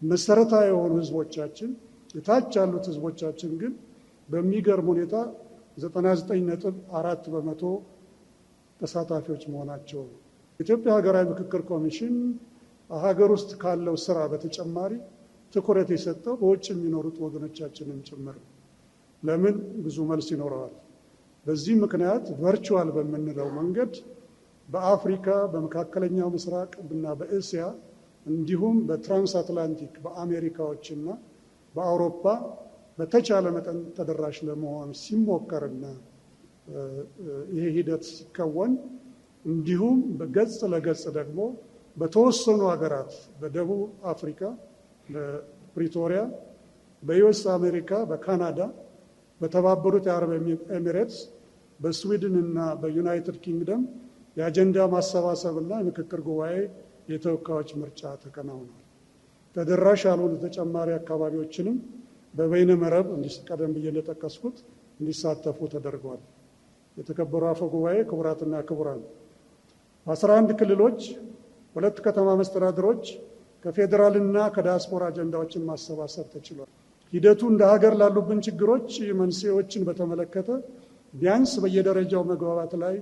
መሰረታዊ የሆኑ ህዝቦቻችን፣ የታች ያሉት ህዝቦቻችን ግን በሚገርም ሁኔታ 99.4 በመቶ ተሳታፊዎች መሆናቸው ነው። የኢትዮጵያ ሀገራዊ ምክክር ኮሚሽን ሀገር ውስጥ ካለው ስራ በተጨማሪ ትኩረት የሰጠው በውጭ የሚኖሩት ወገኖቻችንን ጭምር ነው። ለምን? ብዙ መልስ ይኖረዋል። በዚህ ምክንያት ቨርቹዋል በምንለው መንገድ በአፍሪካ፣ በመካከለኛው ምስራቅ እና በእስያ እንዲሁም በትራንስ አትላንቲክ በአሜሪካዎችና በአውሮፓ በተቻለ መጠን ተደራሽ ለመሆን ሲሞከርና ይሄ ሂደት ሲከወን እንዲሁም በገጽ ለገጽ ደግሞ በተወሰኑ ሀገራት በደቡብ አፍሪካ፣ በፕሪቶሪያ፣ በዩኤስ አሜሪካ፣ በካናዳ፣ በተባበሩት የአረብ ኤሚሬትስ፣ በስዊድን እና በዩናይትድ ኪንግደም የአጀንዳ ማሰባሰብና የምክክር ጉባኤ የተወካዮች ምርጫ ተከናውኗል። ተደራሽ ያልሆኑ ተጨማሪ አካባቢዎችንም በበይነ መረብ ቀደም ብዬ እንደጠቀስኩት እንዲሳተፉ ተደርጓል። የተከበሩ አፈ ጉባኤ፣ ክቡራትና ክቡራን፣ በ11 ክልሎች 2 ከተማ መስተዳድሮች ከፌዴራልና ከዲያስፖራ አጀንዳዎችን ማሰባሰብ ተችሏል። ሂደቱ እንደ ሀገር ላሉብን ችግሮች መንስኤዎችን በተመለከተ ቢያንስ በየደረጃው መግባባት ላይ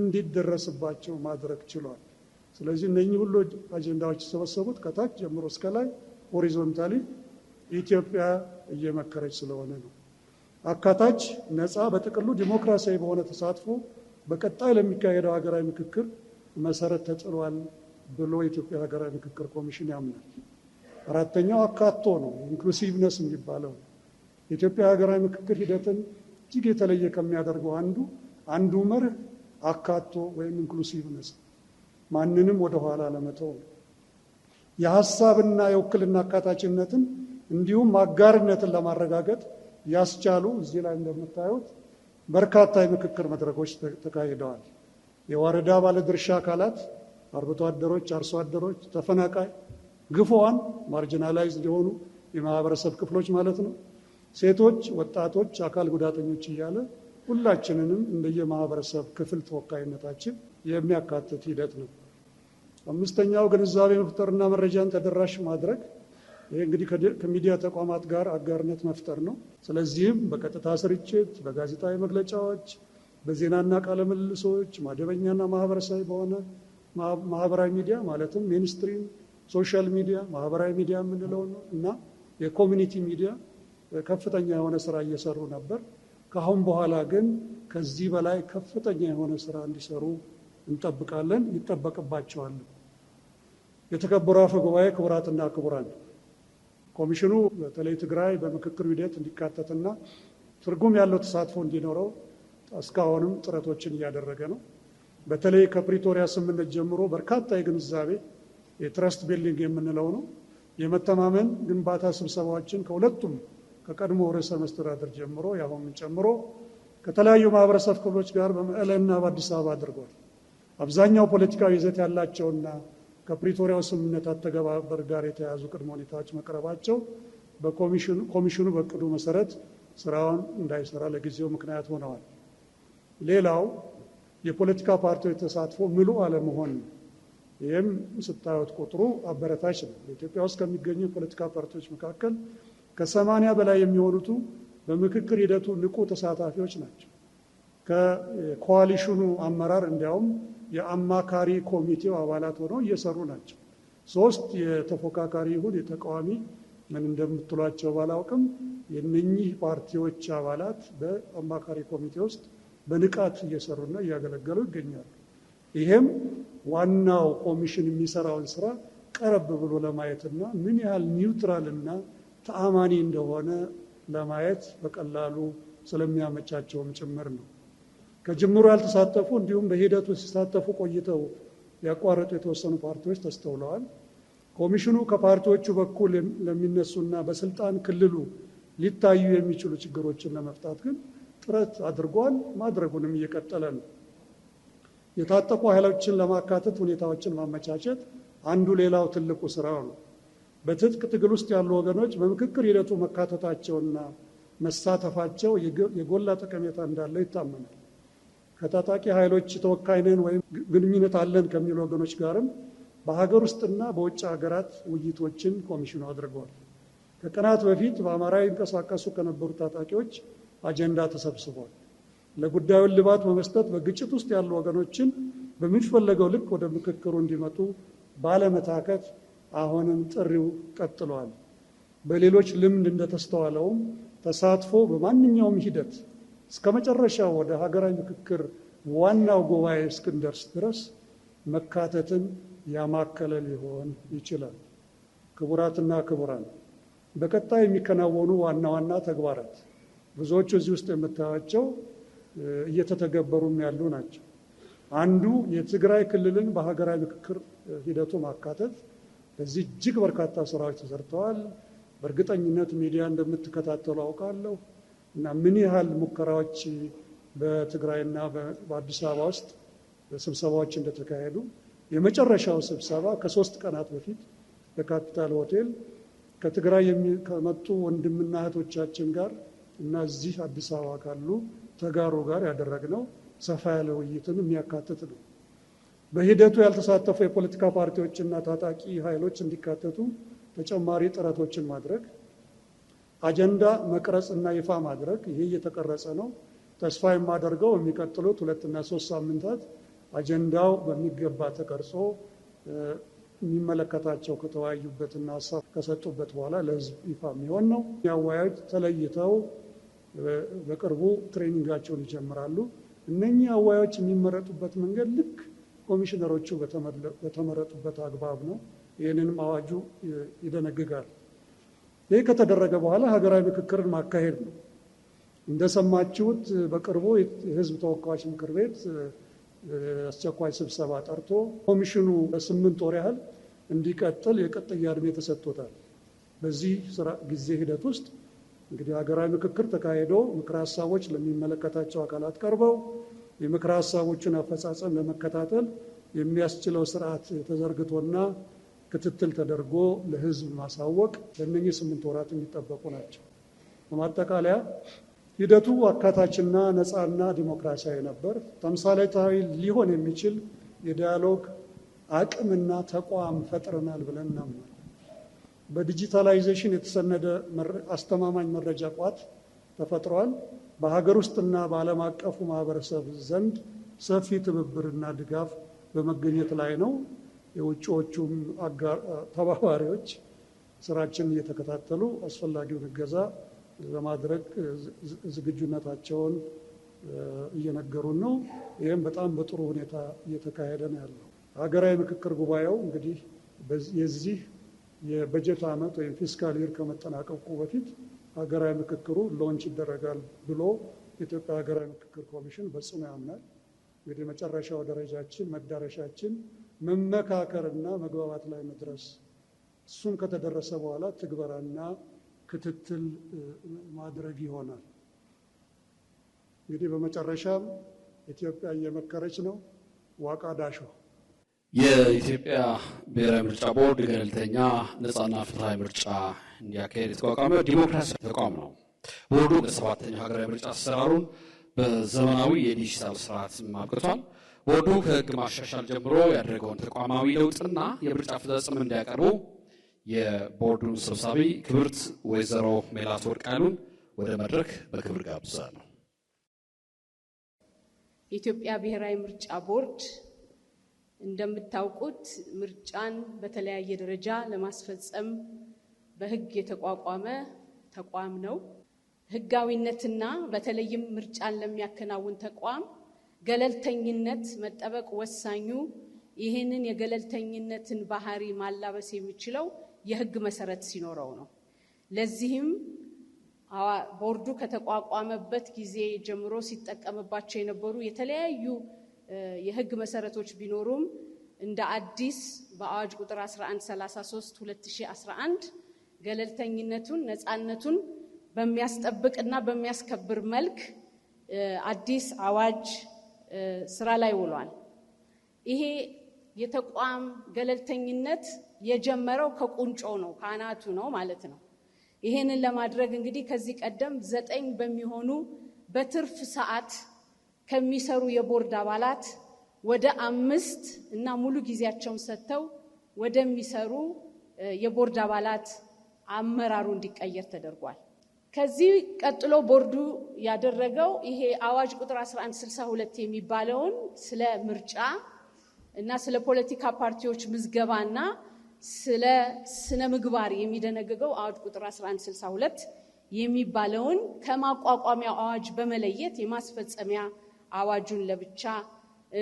እንዲደረስባቸው ማድረግ ችሏል። ስለዚህ እነኚህ ሁሉ አጀንዳዎች የተሰበሰቡት ከታች ጀምሮ እስከ ላይ ሆሪዞንታሊ ኢትዮጵያ እየመከረች ስለሆነ ነው። አካታች፣ ነፃ፣ በጥቅሉ ዲሞክራሲያዊ በሆነ ተሳትፎ በቀጣይ ለሚካሄደው ሀገራዊ ምክክር መሰረት ተጥሏል ብሎ የኢትዮጵያ ሀገራዊ ምክክር ኮሚሽን ያምናል። አራተኛው አካቶ ነው፣ ኢንክሉሲቭነስ የሚባለው። የኢትዮጵያ ሀገራዊ ምክክር ሂደትን እጅግ የተለየ ከሚያደርገው አንዱ መርህ አካቶ ወይም ኢንክሉሲቭነስ፣ ማንንም ወደኋላ ለመተው ነው። የሀሳብና የውክልና አካታችነትን እንዲሁም አጋርነትን ለማረጋገጥ ያስቻሉ እዚህ ላይ እንደምታዩት በርካታ የምክክር መድረኮች ተካሂደዋል። የወረዳ ባለድርሻ አካላት፣ አርብቶ አደሮች፣ አርሶ አደሮች፣ ተፈናቃይ፣ ግፉዋን ማርጂናላይዝድ የሆኑ የማህበረሰብ ክፍሎች ማለት ነው፣ ሴቶች፣ ወጣቶች፣ አካል ጉዳተኞች እያለ ሁላችንንም እንደየማህበረሰብ ክፍል ተወካይነታችን የሚያካትት ሂደት ነው። አምስተኛው ግንዛቤ መፍጠርና መረጃን ተደራሽ ማድረግ። ይህ እንግዲህ ከሚዲያ ተቋማት ጋር አጋርነት መፍጠር ነው። ስለዚህም በቀጥታ ስርጭት፣ በጋዜጣዊ መግለጫዎች፣ በዜናና ቃለ ምልልሶች፣ መደበኛና ማህበረሰባዊ በሆነ ማህበራዊ ሚዲያ ማለትም ሜንስትሪም ሶሻል ሚዲያ፣ ማህበራዊ ሚዲያ የምንለው ነው እና የኮሚኒቲ ሚዲያ ከፍተኛ የሆነ ስራ እየሰሩ ነበር። ከአሁን በኋላ ግን ከዚህ በላይ ከፍተኛ የሆነ ስራ እንዲሰሩ እንጠብቃለን፣ ይጠበቅባቸዋል። የተከበሩ አፈ ጉባኤ፣ ክቡራትና ክቡራን፣ ኮሚሽኑ በተለይ ትግራይ በምክክር ሂደት እንዲካተትና ትርጉም ያለው ተሳትፎ እንዲኖረው እስካሁንም ጥረቶችን እያደረገ ነው። በተለይ ከፕሪቶሪያ ስምምነት ጀምሮ በርካታ የግንዛቤ የትረስት ቢልዲንግ የምንለው ነው የመተማመን ግንባታ ስብሰባዎችን ከሁለቱም ከቀድሞ ርዕሰ መስተዳድር ጀምሮ ያሁኑን ጨምሮ ከተለያዩ ማህበረሰብ ክፍሎች ጋር በመቀሌና በአዲስ አበባ አድርጓል። አብዛኛው ፖለቲካዊ ይዘት ያላቸውና ከፕሪቶሪያው ስምምነት አተገባበር ጋር የተያያዙ ቅድመ ሁኔታዎች መቅረባቸው ኮሚሽኑ በእቅዱ መሰረት ስራውን እንዳይሰራ ለጊዜው ምክንያት ሆነዋል። ሌላው የፖለቲካ ፓርቲዎች ተሳትፎ ምሉዕ አለመሆን ነው። ይህም ስታዩት ቁጥሩ አበረታች ነው። በኢትዮጵያ ውስጥ ከሚገኙ የፖለቲካ ፓርቲዎች መካከል ከ80 በላይ የሚሆኑቱ በምክክር ሂደቱ ንቁ ተሳታፊዎች ናቸው። ከኮአሊሽኑ አመራር እንዲያውም የአማካሪ ኮሚቴው አባላት ሆነው እየሰሩ ናቸው። 3 የተፎካካሪ ይሁን የተቃዋሚ ምን እንደምትሏቸው ባላውቅም የነኚህ ፓርቲዎች አባላት በአማካሪ ኮሚቴ ውስጥ በንቃት እየሰሩና እያገለገሉ ይገኛሉ። ይሄም ዋናው ኮሚሽን የሚሰራውን ስራ ቀረብ ብሎ ለማየትና ምን ያህል ኒውትራልና ተአማኒ እንደሆነ ለማየት በቀላሉ ስለሚያመቻቸውም ጭምር ነው። ከጅምሩ ያልተሳተፉ እንዲሁም በሂደቱ ሲሳተፉ ቆይተው ያቋረጡ የተወሰኑ ፓርቲዎች ተስተውለዋል። ኮሚሽኑ ከፓርቲዎቹ በኩል ለሚነሱና በስልጣን ክልሉ ሊታዩ የሚችሉ ችግሮችን ለመፍታት ግን ጥረት አድርጓል፣ ማድረጉንም እየቀጠለ ነው። የታጠቁ ኃይሎችን ለማካተት ሁኔታዎችን ማመቻቸት አንዱ ሌላው ትልቁ ስራው ነው። በትጥቅ ትግል ውስጥ ያሉ ወገኖች በምክክር ሂደቱ መካተታቸውና መሳተፋቸው የጎላ ጠቀሜታ እንዳለው ይታመናል። ከታጣቂ ኃይሎች ተወካይ ነን ወይም ግንኙነት አለን ከሚሉ ወገኖች ጋርም በሀገር ውስጥና በውጭ ሀገራት ውይይቶችን ኮሚሽኑ አድርገዋል። ከቀናት በፊት በአማራ ይንቀሳቀሱ ከነበሩ ታጣቂዎች አጀንዳ ተሰብስቧል። ለጉዳዩ እልባት በመስጠት በግጭት ውስጥ ያሉ ወገኖችን በሚፈለገው ልክ ወደ ምክክሩ እንዲመጡ ባለመታከት አሁንም ጥሪው ቀጥሏል። በሌሎች ልምድ እንደተስተዋለውም ተሳትፎ በማንኛውም ሂደት እስከ መጨረሻው ወደ ሀገራዊ ምክክር ዋናው ጉባኤ እስክንደርስ ድረስ መካተትን ያማከለ ሊሆን ይችላል። ክቡራትና ክቡራን፣ በቀጣይ የሚከናወኑ ዋና ዋና ተግባራት ብዙዎቹ እዚህ ውስጥ የምታዩቸው እየተተገበሩም ያሉ ናቸው። አንዱ የትግራይ ክልልን በሀገራዊ ምክክር ሂደቱ ማካተት። በዚህ እጅግ በርካታ ስራዎች ተሰርተዋል። በእርግጠኝነት ሚዲያ እንደምትከታተሉ አውቃለሁ እና ምን ያህል ሙከራዎች በትግራይና በአዲስ አበባ ውስጥ ስብሰባዎች እንደተካሄዱ የመጨረሻው ስብሰባ ከ3 ቀናት በፊት በካፒታል ሆቴል ከትግራይ ከመጡ ወንድምና እህቶቻችን ጋር እና እዚህ አዲስ አበባ ካሉ ተጋሩ ጋር ያደረግነው ሰፋ ያለ ውይይትን የሚያካትት ነው። በሂደቱ ያልተሳተፉ የፖለቲካ ፓርቲዎችና ታጣቂ ኃይሎች እንዲካተቱ ተጨማሪ ጥረቶችን ማድረግ፣ አጀንዳ መቅረጽ እና ይፋ ማድረግ። ይሄ እየተቀረጸ ነው። ተስፋ የማደርገው የሚቀጥሉት 2 እና 3 ሳምንታት አጀንዳው በሚገባ ተቀርጾ የሚመለከታቸው ከተወያዩበትና ሀሳብ ከሰጡበት በኋላ ለሕዝብ ይፋ የሚሆን ነው። አወያዮች ተለይተው በቅርቡ ትሬኒንጋቸውን ይጀምራሉ። እነኚህ አወያዮች የሚመረጡበት መንገድ ልክ ኮሚሽነሮቹ በተመረጡበት አግባብ ነው። ይህንንም አዋጁ ይደነግጋል። ይህ ከተደረገ በኋላ ሀገራዊ ምክክርን ማካሄድ ነው። እንደሰማችሁት በቅርቡ የሕዝብ ተወካዮች ምክር ቤት አስቸኳይ ስብሰባ ጠርቶ ኮሚሽኑ ለ8 ወር ያህል እንዲቀጥል የቅጥያ ዕድሜ ተሰጥቶታል። በዚህ ጊዜ ሂደት ውስጥ እንግዲህ ሀገራዊ ምክክር ተካሂዶ ምክረ ሀሳቦች ለሚመለከታቸው አካላት ቀርበው የምክረ ሀሳቦችን አፈጻጸም ለመከታተል የሚያስችለው ስርዓት ተዘርግቶና ክትትል ተደርጎ ለሕዝብ ማሳወቅ ለእነኚህ 8 ወራት የሚጠበቁ ናቸው። በማጠቃለያ ሂደቱ አካታችና ነፃና ዲሞክራሲያዊ ነበር። ተምሳሌታዊ ሊሆን የሚችል የዲያሎግ አቅምና ተቋም ፈጥረናል ብለን እናምናለን። በዲጂታላይዜሽን የተሰነደ አስተማማኝ መረጃ ቋት ተፈጥሯል። በሀገር ውስጥና በዓለም አቀፉ ማህበረሰብ ዘንድ ሰፊ ትብብርና ድጋፍ በመገኘት ላይ ነው። የውጭዎቹም ተባባሪዎች ስራችን እየተከታተሉ አስፈላጊውን እገዛ ለማድረግ ዝግጁነታቸውን እየነገሩን ነው። ይህም በጣም በጥሩ ሁኔታ እየተካሄደ ነው ያለው። ሀገራዊ ምክክር ጉባኤው እንግዲህ የዚህ የበጀት ዓመት ወይም ፊስካል ይር ከመጠናቀቁ በፊት ሀገራዊ ምክክሩ ሎንች ይደረጋል ብሎ የኢትዮጵያ ሀገራዊ ምክክር ኮሚሽን በጽኑ ያምናል። እንግዲህ መጨረሻው ደረጃችን መዳረሻችን መመካከርና መግባባት ላይ መድረስ፣ እሱም ከተደረሰ በኋላ ትግበራና ክትትል ማድረግ ይሆናል። እንግዲህ በመጨረሻም ኢትዮጵያ እየመከረች ነው። ዋቃ ዳሾ የኢትዮጵያ ብሔራዊ ምርጫ ቦርድ ገለልተኛ ነፃና ፍትሃዊ ምርጫ እንዲያካሄድ የተቋቋመ ዲሞክራሲያዊ ተቋም ነው። ቦርዱ ለሰባተኛው ሀገራዊ ምርጫ አሰራሩን በዘመናዊ የዲጂታል ስርዓት አብቅቷል። ቦርዱ ከህግ ማሻሻል ጀምሮ ያደረገውን ተቋማዊ ለውጥና የምርጫ አፈጻጸም እንዲያቀርቡ የቦርዱን ሰብሳቢ ክብርት ወይዘሮ ሜላትወርቅ ኃይሉን ወደ መድረክ በክብር ጋብዛለሁ። የኢትዮጵያ ብሔራዊ ምርጫ ቦርድ እንደምታውቁት ምርጫን በተለያየ ደረጃ ለማስፈጸም በህግ የተቋቋመ ተቋም ነው። ህጋዊነትና በተለይም ምርጫን ለሚያከናውን ተቋም ገለልተኝነት መጠበቅ ወሳኙ፣ ይህንን የገለልተኝነትን ባህሪ ማላበስ የሚችለው የህግ መሰረት ሲኖረው ነው። ለዚህም ቦርዱ ከተቋቋመበት ጊዜ ጀምሮ ሲጠቀምባቸው የነበሩ የተለያዩ የህግ መሰረቶች ቢኖሩም እንደ አዲስ በአዋጅ ቁጥር 1133 2011 ገለልተኝነቱን ነፃነቱን በሚያስጠብቅና በሚያስከብር መልክ አዲስ አዋጅ ስራ ላይ ውሏል። ይሄ የተቋም ገለልተኝነት የጀመረው ከቁንጮ ነው፣ ከአናቱ ነው ማለት ነው። ይሄንን ለማድረግ እንግዲህ ከዚህ ቀደም 9 በሚሆኑ በትርፍ ሰዓት ከሚሰሩ የቦርድ አባላት ወደ 5 እና ሙሉ ጊዜያቸውን ሰጥተው ወደሚሰሩ የቦርድ አባላት አመራሩ እንዲቀየር ተደርጓል። ከዚህ ቀጥሎ ቦርዱ ያደረገው ይሄ አዋጅ ቁጥር 1162 የሚባለውን ስለ ምርጫ እና ስለ ፖለቲካ ፓርቲዎች ምዝገባና ስለ ስነ ምግባር የሚደነግገው አዋጅ ቁጥር 1162 የሚባለውን ከማቋቋሚያው አዋጅ በመለየት የማስፈጸሚያ አዋጁን ለብቻ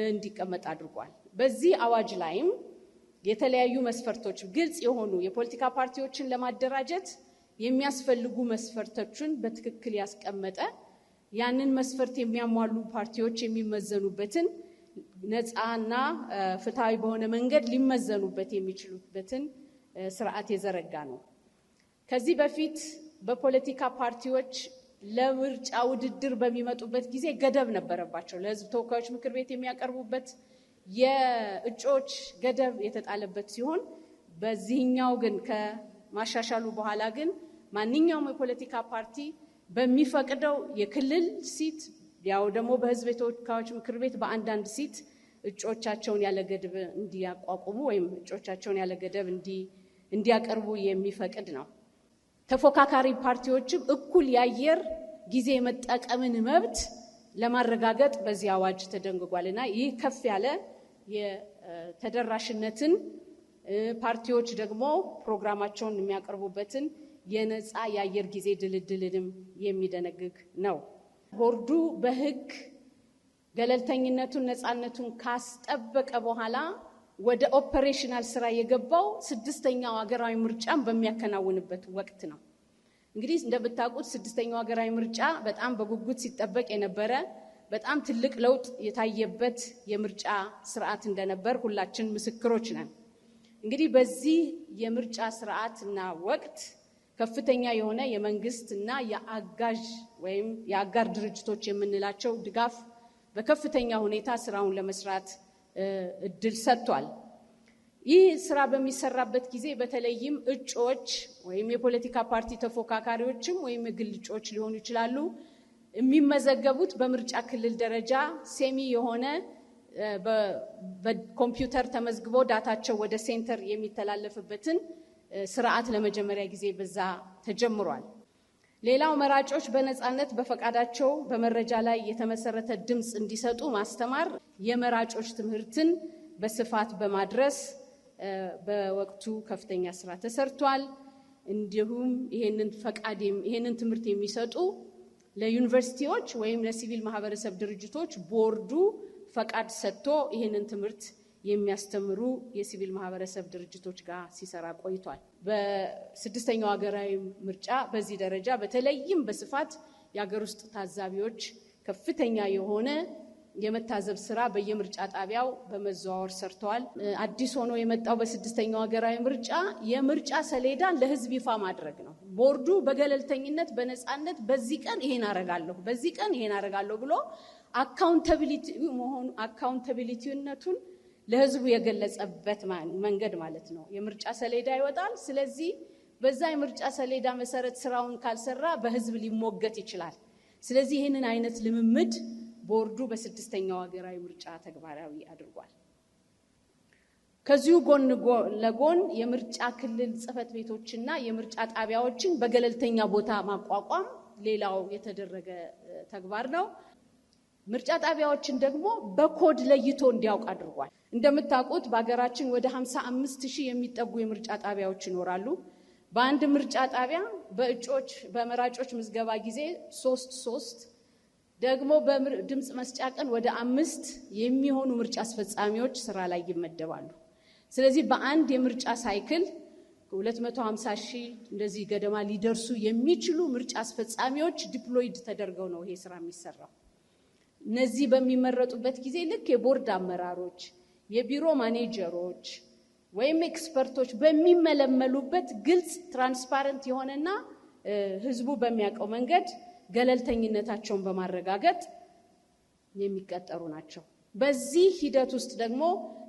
እንዲቀመጥ አድርጓል። በዚህ አዋጅ ላይም የተለያዩ መስፈርቶች ግልጽ የሆኑ የፖለቲካ ፓርቲዎችን ለማደራጀት የሚያስፈልጉ መስፈርቶችን በትክክል ያስቀመጠ፣ ያንን መስፈርት የሚያሟሉ ፓርቲዎች የሚመዘኑበትን ነፃና ፍትሃዊ በሆነ መንገድ ሊመዘኑበት የሚችሉበትን ስርዓት የዘረጋ ነው። ከዚህ በፊት በፖለቲካ ፓርቲዎች ለምርጫ ውድድር በሚመጡበት ጊዜ ገደብ ነበረባቸው። ለሕዝብ ተወካዮች ምክር ቤት የሚያቀርቡበት የእጩዎች ገደብ የተጣለበት ሲሆን በዚህኛው ግን ከማሻሻሉ በኋላ ግን ማንኛውም የፖለቲካ ፓርቲ በሚፈቅደው የክልል ሲት ያው ደግሞ በሕዝብ ተወካዮች ምክር ቤት በአንዳንድ ሲት እጩዎቻቸውን ያለ ገደብ እንዲያቋቁሙ ወይም እጩዎቻቸውን ያለ ገደብ እንዲያቀርቡ የሚፈቅድ ነው። ተፎካካሪ ፓርቲዎችም እኩል የአየር ጊዜ መጠቀምን መብት ለማረጋገጥ በዚህ አዋጅ ተደንግጓልና ይህ ከፍ ያለ የተደራሽነትን ፓርቲዎች ደግሞ ፕሮግራማቸውን የሚያቀርቡበትን የነፃ የአየር ጊዜ ድልድልንም የሚደነግግ ነው። ቦርዱ በህግ ገለልተኝነቱን ነፃነቱን ካስጠበቀ በኋላ ወደ ኦፐሬሽናል ስራ የገባው 6ኛው ሀገራዊ ምርጫን በሚያከናውንበት ወቅት ነው። እንግዲህ እንደምታውቁት 6ኛው ሀገራዊ ምርጫ በጣም በጉጉት ሲጠበቅ የነበረ በጣም ትልቅ ለውጥ የታየበት የምርጫ ስርዓት እንደነበር ሁላችን ምስክሮች ነን። እንግዲህ በዚህ የምርጫ ስርዓትና ወቅት ከፍተኛ የሆነ የመንግስትና የአጋዥ ወይም የአጋር ድርጅቶች የምንላቸው ድጋፍ በከፍተኛ ሁኔታ ስራውን ለመስራት እድል ሰጥቷል። ይህ ስራ በሚሰራበት ጊዜ በተለይም እጩዎች ወይም የፖለቲካ ፓርቲ ተፎካካሪዎችም ወይም የግል እጩዎች ሊሆኑ ይችላሉ የሚመዘገቡት በምርጫ ክልል ደረጃ ሴሚ የሆነ በኮምፒውተር ተመዝግቦ ዳታቸው ወደ ሴንተር የሚተላለፍበትን ስርዓት ለመጀመሪያ ጊዜ በዛ ተጀምሯል። ሌላው መራጮች በነፃነት በፈቃዳቸው በመረጃ ላይ የተመሰረተ ድምፅ እንዲሰጡ ማስተማር፣ የመራጮች ትምህርትን በስፋት በማድረስ በወቅቱ ከፍተኛ ስራ ተሰርቷል። እንዲሁም ይሄንን ትምህርት የሚሰጡ ለዩኒቨርሲቲዎች ወይም ለሲቪል ማህበረሰብ ድርጅቶች ቦርዱ ፈቃድ ሰጥቶ ይሄንን ትምህርት የሚያስተምሩ የሲቪል ማህበረሰብ ድርጅቶች ጋር ሲሰራ ቆይቷል። በስድስተኛው ሀገራዊ ምርጫ በዚህ ደረጃ በተለይም በስፋት የሀገር ውስጥ ታዛቢዎች ከፍተኛ የሆነ የመታዘብ ስራ በየምርጫ ጣቢያው በመዘዋወር ሰርተዋል። አዲስ ሆኖ የመጣው በስድስተኛው ሀገራዊ ምርጫ የምርጫ ሰሌዳን ለህዝብ ይፋ ማድረግ ነው። ቦርዱ በገለልተኝነት በነፃነት በዚህ ቀን ይሄን አረጋለሁ፣ በዚህ ቀን ይሄን አረጋለሁ ብሎ አካውንታቢሊቲነቱን ለህዝቡ የገለጸበት መንገድ ማለት ነው። የምርጫ ሰሌዳ ይወጣል። ስለዚህ በዛ የምርጫ ሰሌዳ መሰረት ስራውን ካልሰራ በህዝብ ሊሞገት ይችላል። ስለዚህ ይህንን አይነት ልምምድ ቦርዱ በስድስተኛው ሀገራዊ ምርጫ ተግባራዊ አድርጓል። ከዚሁ ጎን ለጎን የምርጫ ክልል ጽህፈት ቤቶችና የምርጫ ጣቢያዎችን በገለልተኛ ቦታ ማቋቋም ሌላው የተደረገ ተግባር ነው። ምርጫ ጣቢያዎችን ደግሞ በኮድ ለይቶ እንዲያውቅ አድርጓል። እንደምታውቁት በሀገራችን ወደ 55,000 የሚጠጉ የምርጫ ጣቢያዎች ይኖራሉ። በአንድ ምርጫ ጣቢያ በእጩዎች በመራጮች ምዝገባ ጊዜ 3 ደግሞ በድምጽ መስጫ ቀን ወደ 5 የሚሆኑ ምርጫ አስፈጻሚዎች ስራ ላይ ይመደባሉ። ስለዚህ በአንድ የምርጫ ሳይክል 250,000 እንደዚህ ገደማ ሊደርሱ የሚችሉ ምርጫ አስፈጻሚዎች ዲፕሎይድ ተደርገው ነው ይሄ ስራ የሚሰራው። እነዚህ በሚመረጡበት ጊዜ ልክ የቦርድ አመራሮች፣ የቢሮ ማኔጀሮች ወይም ኤክስፐርቶች በሚመለመሉበት ግልጽ ትራንስፓረንት የሆነና ህዝቡ በሚያውቀው መንገድ ገለልተኝነታቸውን በማረጋገጥ የሚቀጠሩ ናቸው። በዚህ ሂደት ውስጥ ደግሞ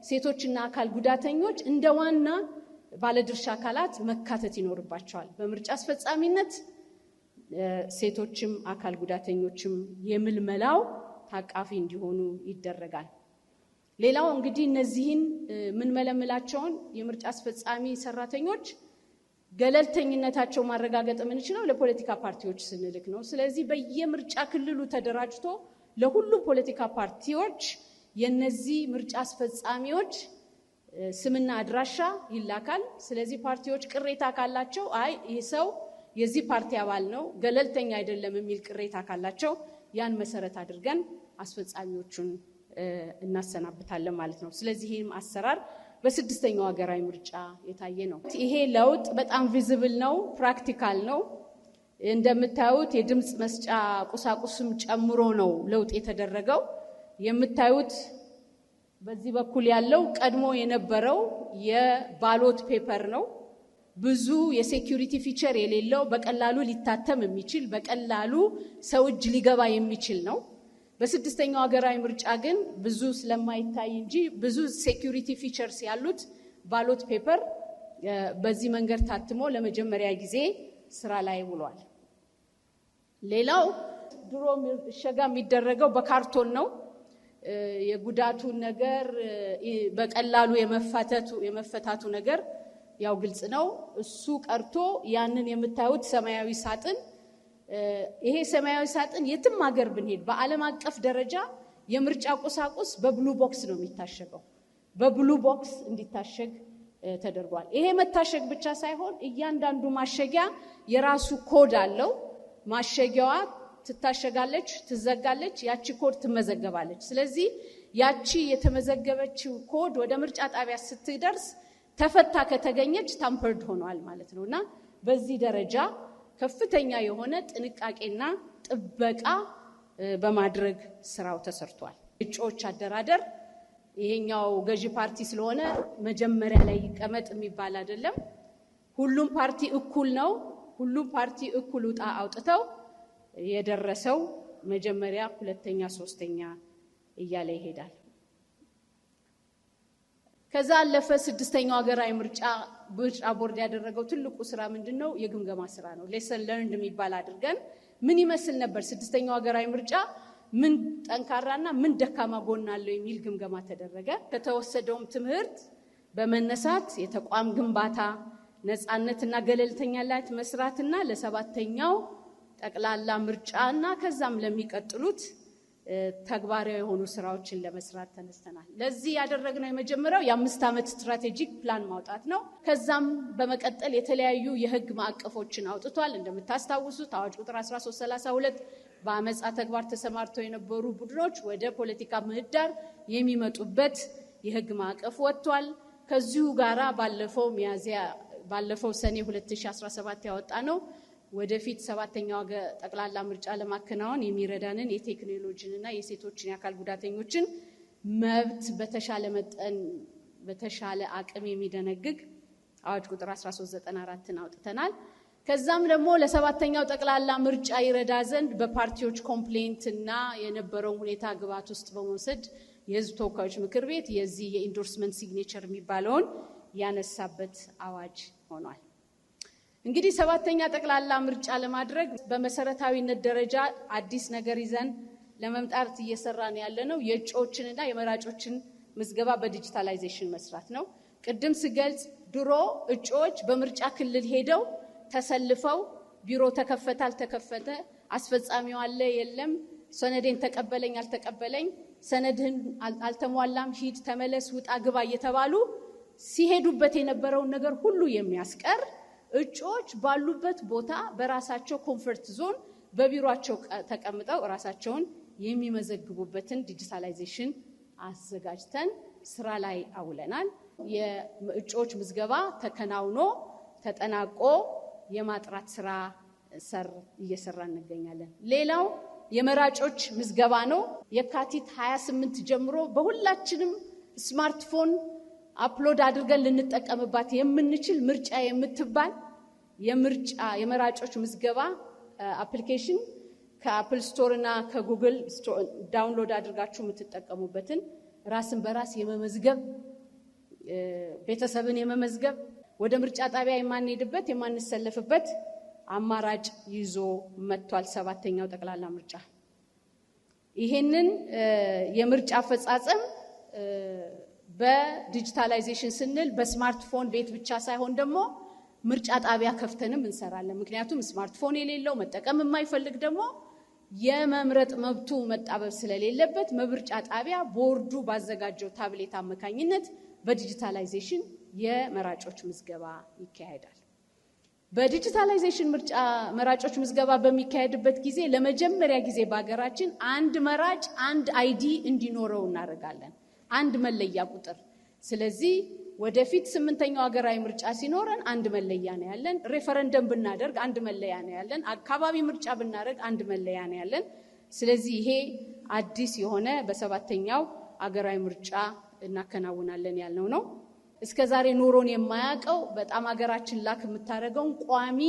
ሴቶችና አካል ጉዳተኞች እንደ ዋና ባለድርሻ አካላት መካተት ይኖርባቸዋል። በምርጫ አስፈጻሚነት ሴቶችም አካል ጉዳተኞችም የምልመላው ታቃፊ እንዲሆኑ ይደረጋል። ሌላው እንግዲህ እነዚህን ምንመለምላቸውን የምርጫ አስፈጻሚ ሰራተኞች ገለልተኝነታቸው ማረጋገጥ የምንችለው ለፖለቲካ ፓርቲዎች ስንልክ ነው። ስለዚህ በየምርጫ ክልሉ ተደራጅቶ ለሁሉም ፖለቲካ ፓርቲዎች የነዚህ ምርጫ አስፈጻሚዎች ስምና አድራሻ ይላካል። ስለዚህ ፓርቲዎች ቅሬታ ካላቸው ይህ ሰው የዚህ ፓርቲ አባል ነው፣ ገለልተኛ አይደለም የሚል ቅሬታ ካላቸው ያን መሰረት አድርገን አስፈጻሚዎቹን እናሰናብታለን ማለት ነው። ስለዚህ ይህም አሰራር በስድስተኛው ሀገራዊ ምርጫ የታየ ነው። ይሄ ለውጥ በጣም ቪዚብል ነው፣ ፕራክቲካል ነው። እንደምታዩት የድምጽ መስጫ ቁሳቁስም ጨምሮ ነው ለውጥ የተደረገው። የምታዩት በዚህ በኩል ያለው ቀድሞ የነበረው የባሎት ፔፐር ነው። ብዙ የሴኩሪቲ ፊቸር የሌለው በቀላሉ ሊታተም የሚችል በቀላሉ ሰው እጅ ሊገባ የሚችል ነው። በስድስተኛው ሀገራዊ ምርጫ ግን ብዙ ስለማይታይ እንጂ ብዙ ሴኩሪቲ ፊቸርስ ያሉት ባሎት ፔፐር በዚህ መንገድ ታትሞ ለመጀመሪያ ጊዜ ስራ ላይ ውሏል። ሌላው ድሮ እሸጋ የሚደረገው በካርቶን ነው። የጉዳቱ ነገር በቀላሉ የመፈታቱ ነገር ያው ግልጽ ነው። እሱ ቀርቶ ያንን የምታዩት ሰማያዊ ሳጥን ይሄ ሰማያዊ ሳጥን የትም ሀገር ብንሄድ በዓለም አቀፍ ደረጃ የምርጫ ቁሳቁስ በብሉ ቦክስ ነው የሚታሸገው። በብሉ ቦክስ እንዲታሸግ ተደርጓል። ይሄ መታሸግ ብቻ ሳይሆን እያንዳንዱ ማሸጊያ የራሱ ኮድ አለው። ማሸጊያዋ ትታሸጋለች፣ ትዘጋለች፣ ያቺ ኮድ ትመዘገባለች። ስለዚህ ያቺ የተመዘገበችው ኮድ ወደ ምርጫ ጣቢያ ስትደርስ ተፈታ ከተገኘች ታምፐርድ ሆኗል ማለት ነውና በዚህ ደረጃ ከፍተኛ የሆነ ጥንቃቄና ጥበቃ በማድረግ ስራው ተሰርቷል። እጩዎች አደራደር ይሄኛው ገዢ ፓርቲ ስለሆነ መጀመሪያ ላይ ይቀመጥ የሚባል አይደለም። ሁሉም ፓርቲ እኩል ነው። ሁሉም ፓርቲ እኩል ውጣ አውጥተው የደረሰው መጀመሪያ፣ ሁለተኛ፣ ሶስተኛ እያለ ይሄዳል። ከዛ አለፈ። ስድስተኛው ሀገራዊ ምርጫ ቦርድ ያደረገው ትልቁ ስራ ምንድነው? የግምገማ ስራ ነው። ሌሰን ለርንድ የሚባል አድርገን ምን ይመስል ነበር ስድስተኛው ሀገራዊ ምርጫ፣ ምን ጠንካራና ምን ደካማ ጎን አለው የሚል ግምገማ ተደረገ። ከተወሰደውም ትምህርት በመነሳት የተቋም ግንባታ፣ ነፃነትና ገለልተኛነት መስራትና ለሰባተኛው ጠቅላላ ምርጫና ከዛም ለሚቀጥሉት ተግባራዊ የሆኑ ስራዎችን ለመስራት ተነስተናል። ለዚህ ያደረግነው የመጀመሪያው የ5 ዓመት ስትራቴጂክ ፕላን ማውጣት ነው። ከዛም በመቀጠል የተለያዩ የህግ ማዕቀፎችን አውጥቷል። እንደምታስታውሱት አዋጅ ቁጥር 1332 በአመጻ ተግባር ተሰማርተው የነበሩ ቡድኖች ወደ ፖለቲካ ምህዳር የሚመጡበት የህግ ማዕቀፍ ወጥቷል። ከዚሁ ጋራ ባለፈው ሰኔ 2017 ያወጣ ነው ወደፊት 7ኛው ጠቅላላ ምርጫ ለማከናወን የሚረዳንን የቴክኖሎጂንና የሴቶችን የአካል ጉዳተኞችን መብት በተሻለ አቅም የሚደነግግ አዋጅ ቁጥር 1394ን አውጥተናል። ከዛም ደግሞ ለ7ኛው ጠቅላላ ምርጫ ይረዳ ዘንድ በፓርቲዎች ኮምፕሌንት እና የነበረውን ሁኔታ ግብዓት ውስጥ በመውሰድ የህዝብ ተወካዮች ምክር ቤት የዚህ የኢንዶርስመንት ሲግኔቸር የሚባለውን ያነሳበት አዋጅ ሆኗል። እንግዲህ 7ኛ ጠቅላላ ምርጫ ለማድረግ በመሰረታዊነት ደረጃ አዲስ ነገር ይዘን ለመምጣት እየሰራን ያለነው የእጩዎችንና የመራጮችን ምዝገባ በዲጂታላይዜሽን መስራት ነው። ቅድም ስገልጽ ድሮ እጩዎች በምርጫ ክልል ሄደው ተሰልፈው ቢሮ ተከፈተ አልተከፈተ፣ አስፈጻሚው አለ የለም፣ ሰነዴን ተቀበለኝ አልተቀበለኝ፣ ሰነድህን አልተሟላም፣ ሂድ ተመለስ፣ ውጣ ግባ እየተባሉ ሲሄዱበት የነበረውን ነገር ሁሉ የሚያስቀር እጩዎች ባሉበት ቦታ በራሳቸው ኮምፈርት ዞን በቢሮአቸው ተቀምጠው ራሳቸውን የሚመዘግቡበትን ዲጂታላይዜሽን አዘጋጅተን ስራ ላይ አውለናል። የእጩዎች ምዝገባ ተከናውኖ ተጠናቆ የማጥራት ስራ እየሰራ እንገኛለን። ሌላው የመራጮች ምዝገባ ነው። የካቲት 28 ጀምሮ በሁላችንም ስማርትፎን አፕሎድ አድርገን ልንጠቀምባት የምንችል ምርጫ የምትባል የመራጮች ምዝገባ አፕሊኬሽን ከአፕል ስቶር እና ከጉግል ስቶር ዳውንሎድ አድርጋችሁ የምትጠቀሙበትን ራስን በራስ የመመዝገብ ቤተሰብን የመመዝገብ ወደ ምርጫ ጣቢያ የማንሄድበት የማንሰለፍበት አማራጭ ይዞ መጥቷል 7ኛው ጠቅላላ ምርጫ። ይሄንን የምርጫ አፈጻጸም በዲጂታላይዜሽን ስንል በስማርትፎን ቤት ብቻ ሳይሆን ደግሞ ምርጫ ጣቢያ ከፍተንም እንሰራለን። ምክንያቱም ስማርትፎን የሌለው መጠቀም የማይፈልግ ደግሞ የመምረጥ መብቱ መጣበብ ስለሌለበት ምርጫ ጣቢያ ቦርዱ ባዘጋጀው ታብሌት አማካኝነት በዲጂታላይዜሽን የመራጮች ምዝገባ ይካሄዳል። በዲጂታላይዜሽን መራጮች ምዝገባ በሚካሄድበት ጊዜ ለመጀመሪያ ጊዜ በሀገራችን አንድ መራጭ አንድ አይዲ እንዲኖረው እናደርጋለን፣ አንድ መለያ ቁጥር። ስለዚህ ወደፊት 8ኛው ሀገራዊ ምርጫ ሲኖረን አንድ መለያ ነው ያለን። ሬፈረንደም ብናደርግ አንድ መለያ ነው ያለን። አካባቢ ምርጫ ብናደርግ አንድ መለያ ነው ያለን። ስለዚህ ይሄ አዲስ የሆነ በ7ኛው ሀገራዊ ምርጫ እናከናውናለን ያልነው ነው። እስከዛሬ ኖሮን የማያውቀው በጣም ሀገራችን ላክ የምታደርገውን ቋሚ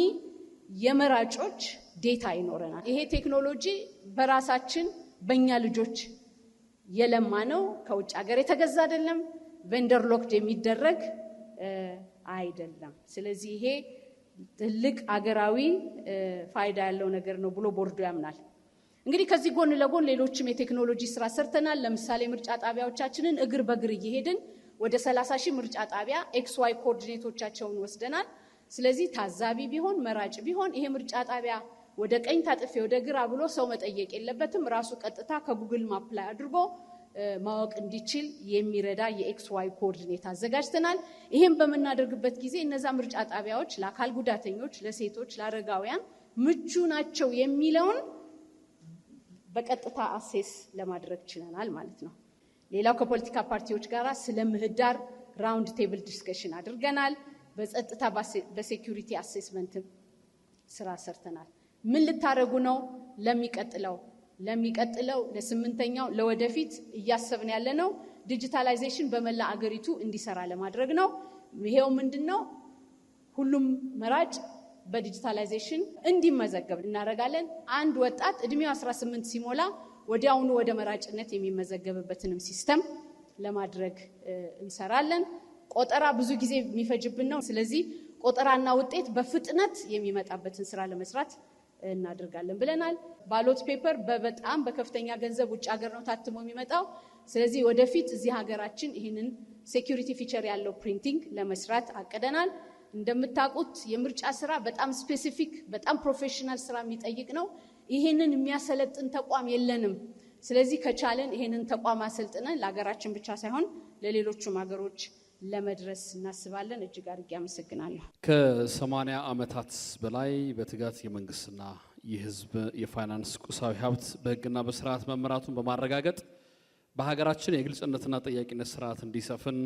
የመራጮች ዴታ ይኖረናል። ይሄ ቴክኖሎጂ በራሳችን በእኛ ልጆች የለማ ነው። ከውጭ ሀገር የተገዛ አይደለም። ቬንደር ሎክድ የሚደረግ አይደለም። ስለዚህ ይሄ ትልቅ አገራዊ ፋይዳ ያለው ነገር ነው ብሎ ቦርዱ ያምናል። እንግዲህ ከዚህ ጎን ለጎን ሌሎችም የቴክኖሎጂ ስራ ሰርተናል። ለምሳሌ ምርጫ ጣቢያዎቻችንን እግር በእግር እየሄድን ወደ 30,000 ምርጫ ጣቢያ XY ኮኦርዲኔቶቻቸውን ወስደናል። ስለዚህ ታዛቢ ቢሆን መራጭ ቢሆን ይሄ ምርጫ ጣቢያ ወደ ቀኝ ታጥፌ ወደ ግራ ብሎ ሰው መጠየቅ የለበትም። ራሱ ቀጥታ ከጉግል ማፕ ላይ አድርጎ ማወቅ እንዲችል የሚረዳ የXY ኮኦርዲኔት አዘጋጅተናል። ይሄን በመናደርግበት ጊዜ እነዛ ምርጫ ጣቢያዎች ለአካል ጉዳተኞች፣ ለሴቶች፣ ለአረጋውያን ምቹ ናቸው የሚለውን በቀጥታ አሴስ ለማድረግ ችለናል ማለት ነው። ሌላው ከፖለቲካ ፓርቲዎች ጋር ስለ ምህዳር ራውንድ ቴብል ዲስከሽን አድርገናል። በጸጥታ በሴኩሪቲ አሴስመንት ስራ ሰርተናል። ምን ልታረጉ ነው? ለሚቀጥለው ለ8ኛው ለወደፊት እያሰብን ያለነው ዲጂታላይዜሽን በመላ አገሪቱ እንዲሰራ ለማድረግ ነው። ይሄው ምንድነው? ሁሉም መራጭ በዲጂታላይዜሽን እንዲመዘገብ እናደርጋለን። አንድ ወጣት እድሜው 18 ሲሞላ ወዲያውኑ ወደ መራጭነት የሚመዘገብበትንም ሲስተም ለማድረግ እንሰራለን። ቆጠራ ብዙ ጊዜ የሚፈጅብን ነው። ስለዚህ ቆጠራና ውጤት በፍጥነት የሚመጣበትን ስራ ለመስራት እናደርጋለን ብለናል። ባሎት ፔፐር በጣም በከፍተኛ ገንዘብ ውጭ ሀገር ነው ታትሞ የሚመጣው። ስለዚህ ወደፊት እዚህ ሀገራችን ይህንን ሴኩሪቲ ፊቸር ያለው ፕሪንቲንግ ለመስራት አቅደናል። እንደምታውቁት የምርጫ ስራ በጣም ስፔሲፊክ በጣም ፕሮፌሽናል ስራ የሚጠይቅ ነው። ይህንን የሚያሰለጥን ተቋም የለንም። ስለዚህ ከቻለን ይሄንን ተቋም አሰልጥነን ለሀገራችን ብቻ ሳይሆን ለሌሎችም ሀገሮች ለመድረስ እናስባለን። እጅግ አድርጌ አመሰግናለሁ። ከ80 ዓመታት በላይ በትጋት የመንግስትና የህዝብ የፋይናንስ ቁሳዊ ሀብት በህግና በስርዓት መመራቱን በማረጋገጥ በሀገራችን የግልጽነትና ጠያቂነት ስርዓት እንዲሰፍን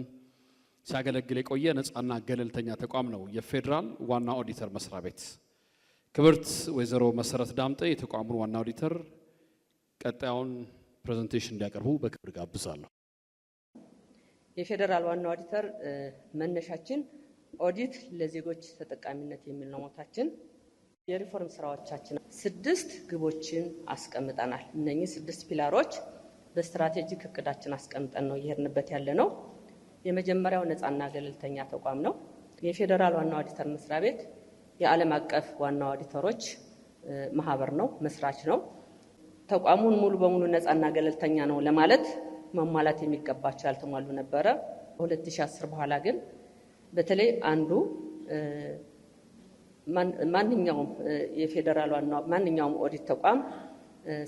ሲያገለግል የቆየ ነፃና ገለልተኛ ተቋም ነው የፌዴራል ዋና ኦዲተር መስሪያ ቤት። ክብርት ወይዘሮ መሰረት ዳምጤ የተቋሙን ዋና ኦዲተር ቀጣዩን ፕሬዘንቴሽን እንዲያቀርቡ በክብር ጋብዛለሁ። የፌዴራል ዋና ኦዲተር መነሻችን ኦዲት ለዜጎች ተጠቃሚነት የሚል ነው ሞታችን። የሪፎርም ስራዎቻችን 6 ግቦችን አስቀምጠናል። እነኚህ 6 ፒላሮች በስትራቴጂክ እቅዳችን አስቀምጠን ነው እየሄድንበት ያለ ነው። የመጀመሪያው ነፃና ገለልተኛ ተቋም ነው። የፌዴራል ዋና ኦዲተር መስሪያ ቤት የዓለም አቀፍ ዋና ኦዲተሮች ማህበር ነው፣ መስራች ነው። ተቋሙን ሙሉ በሙሉ ነፃና ገለልተኛ ነው ለማለት መሟላት የሚገባቸው ያልተሟሉ ነበረ። በ2010 በኋላ ግን በተለይ አንዱ ማንኛውም የፌዴራል ዋና ማንኛውም ኦዲት ተቋም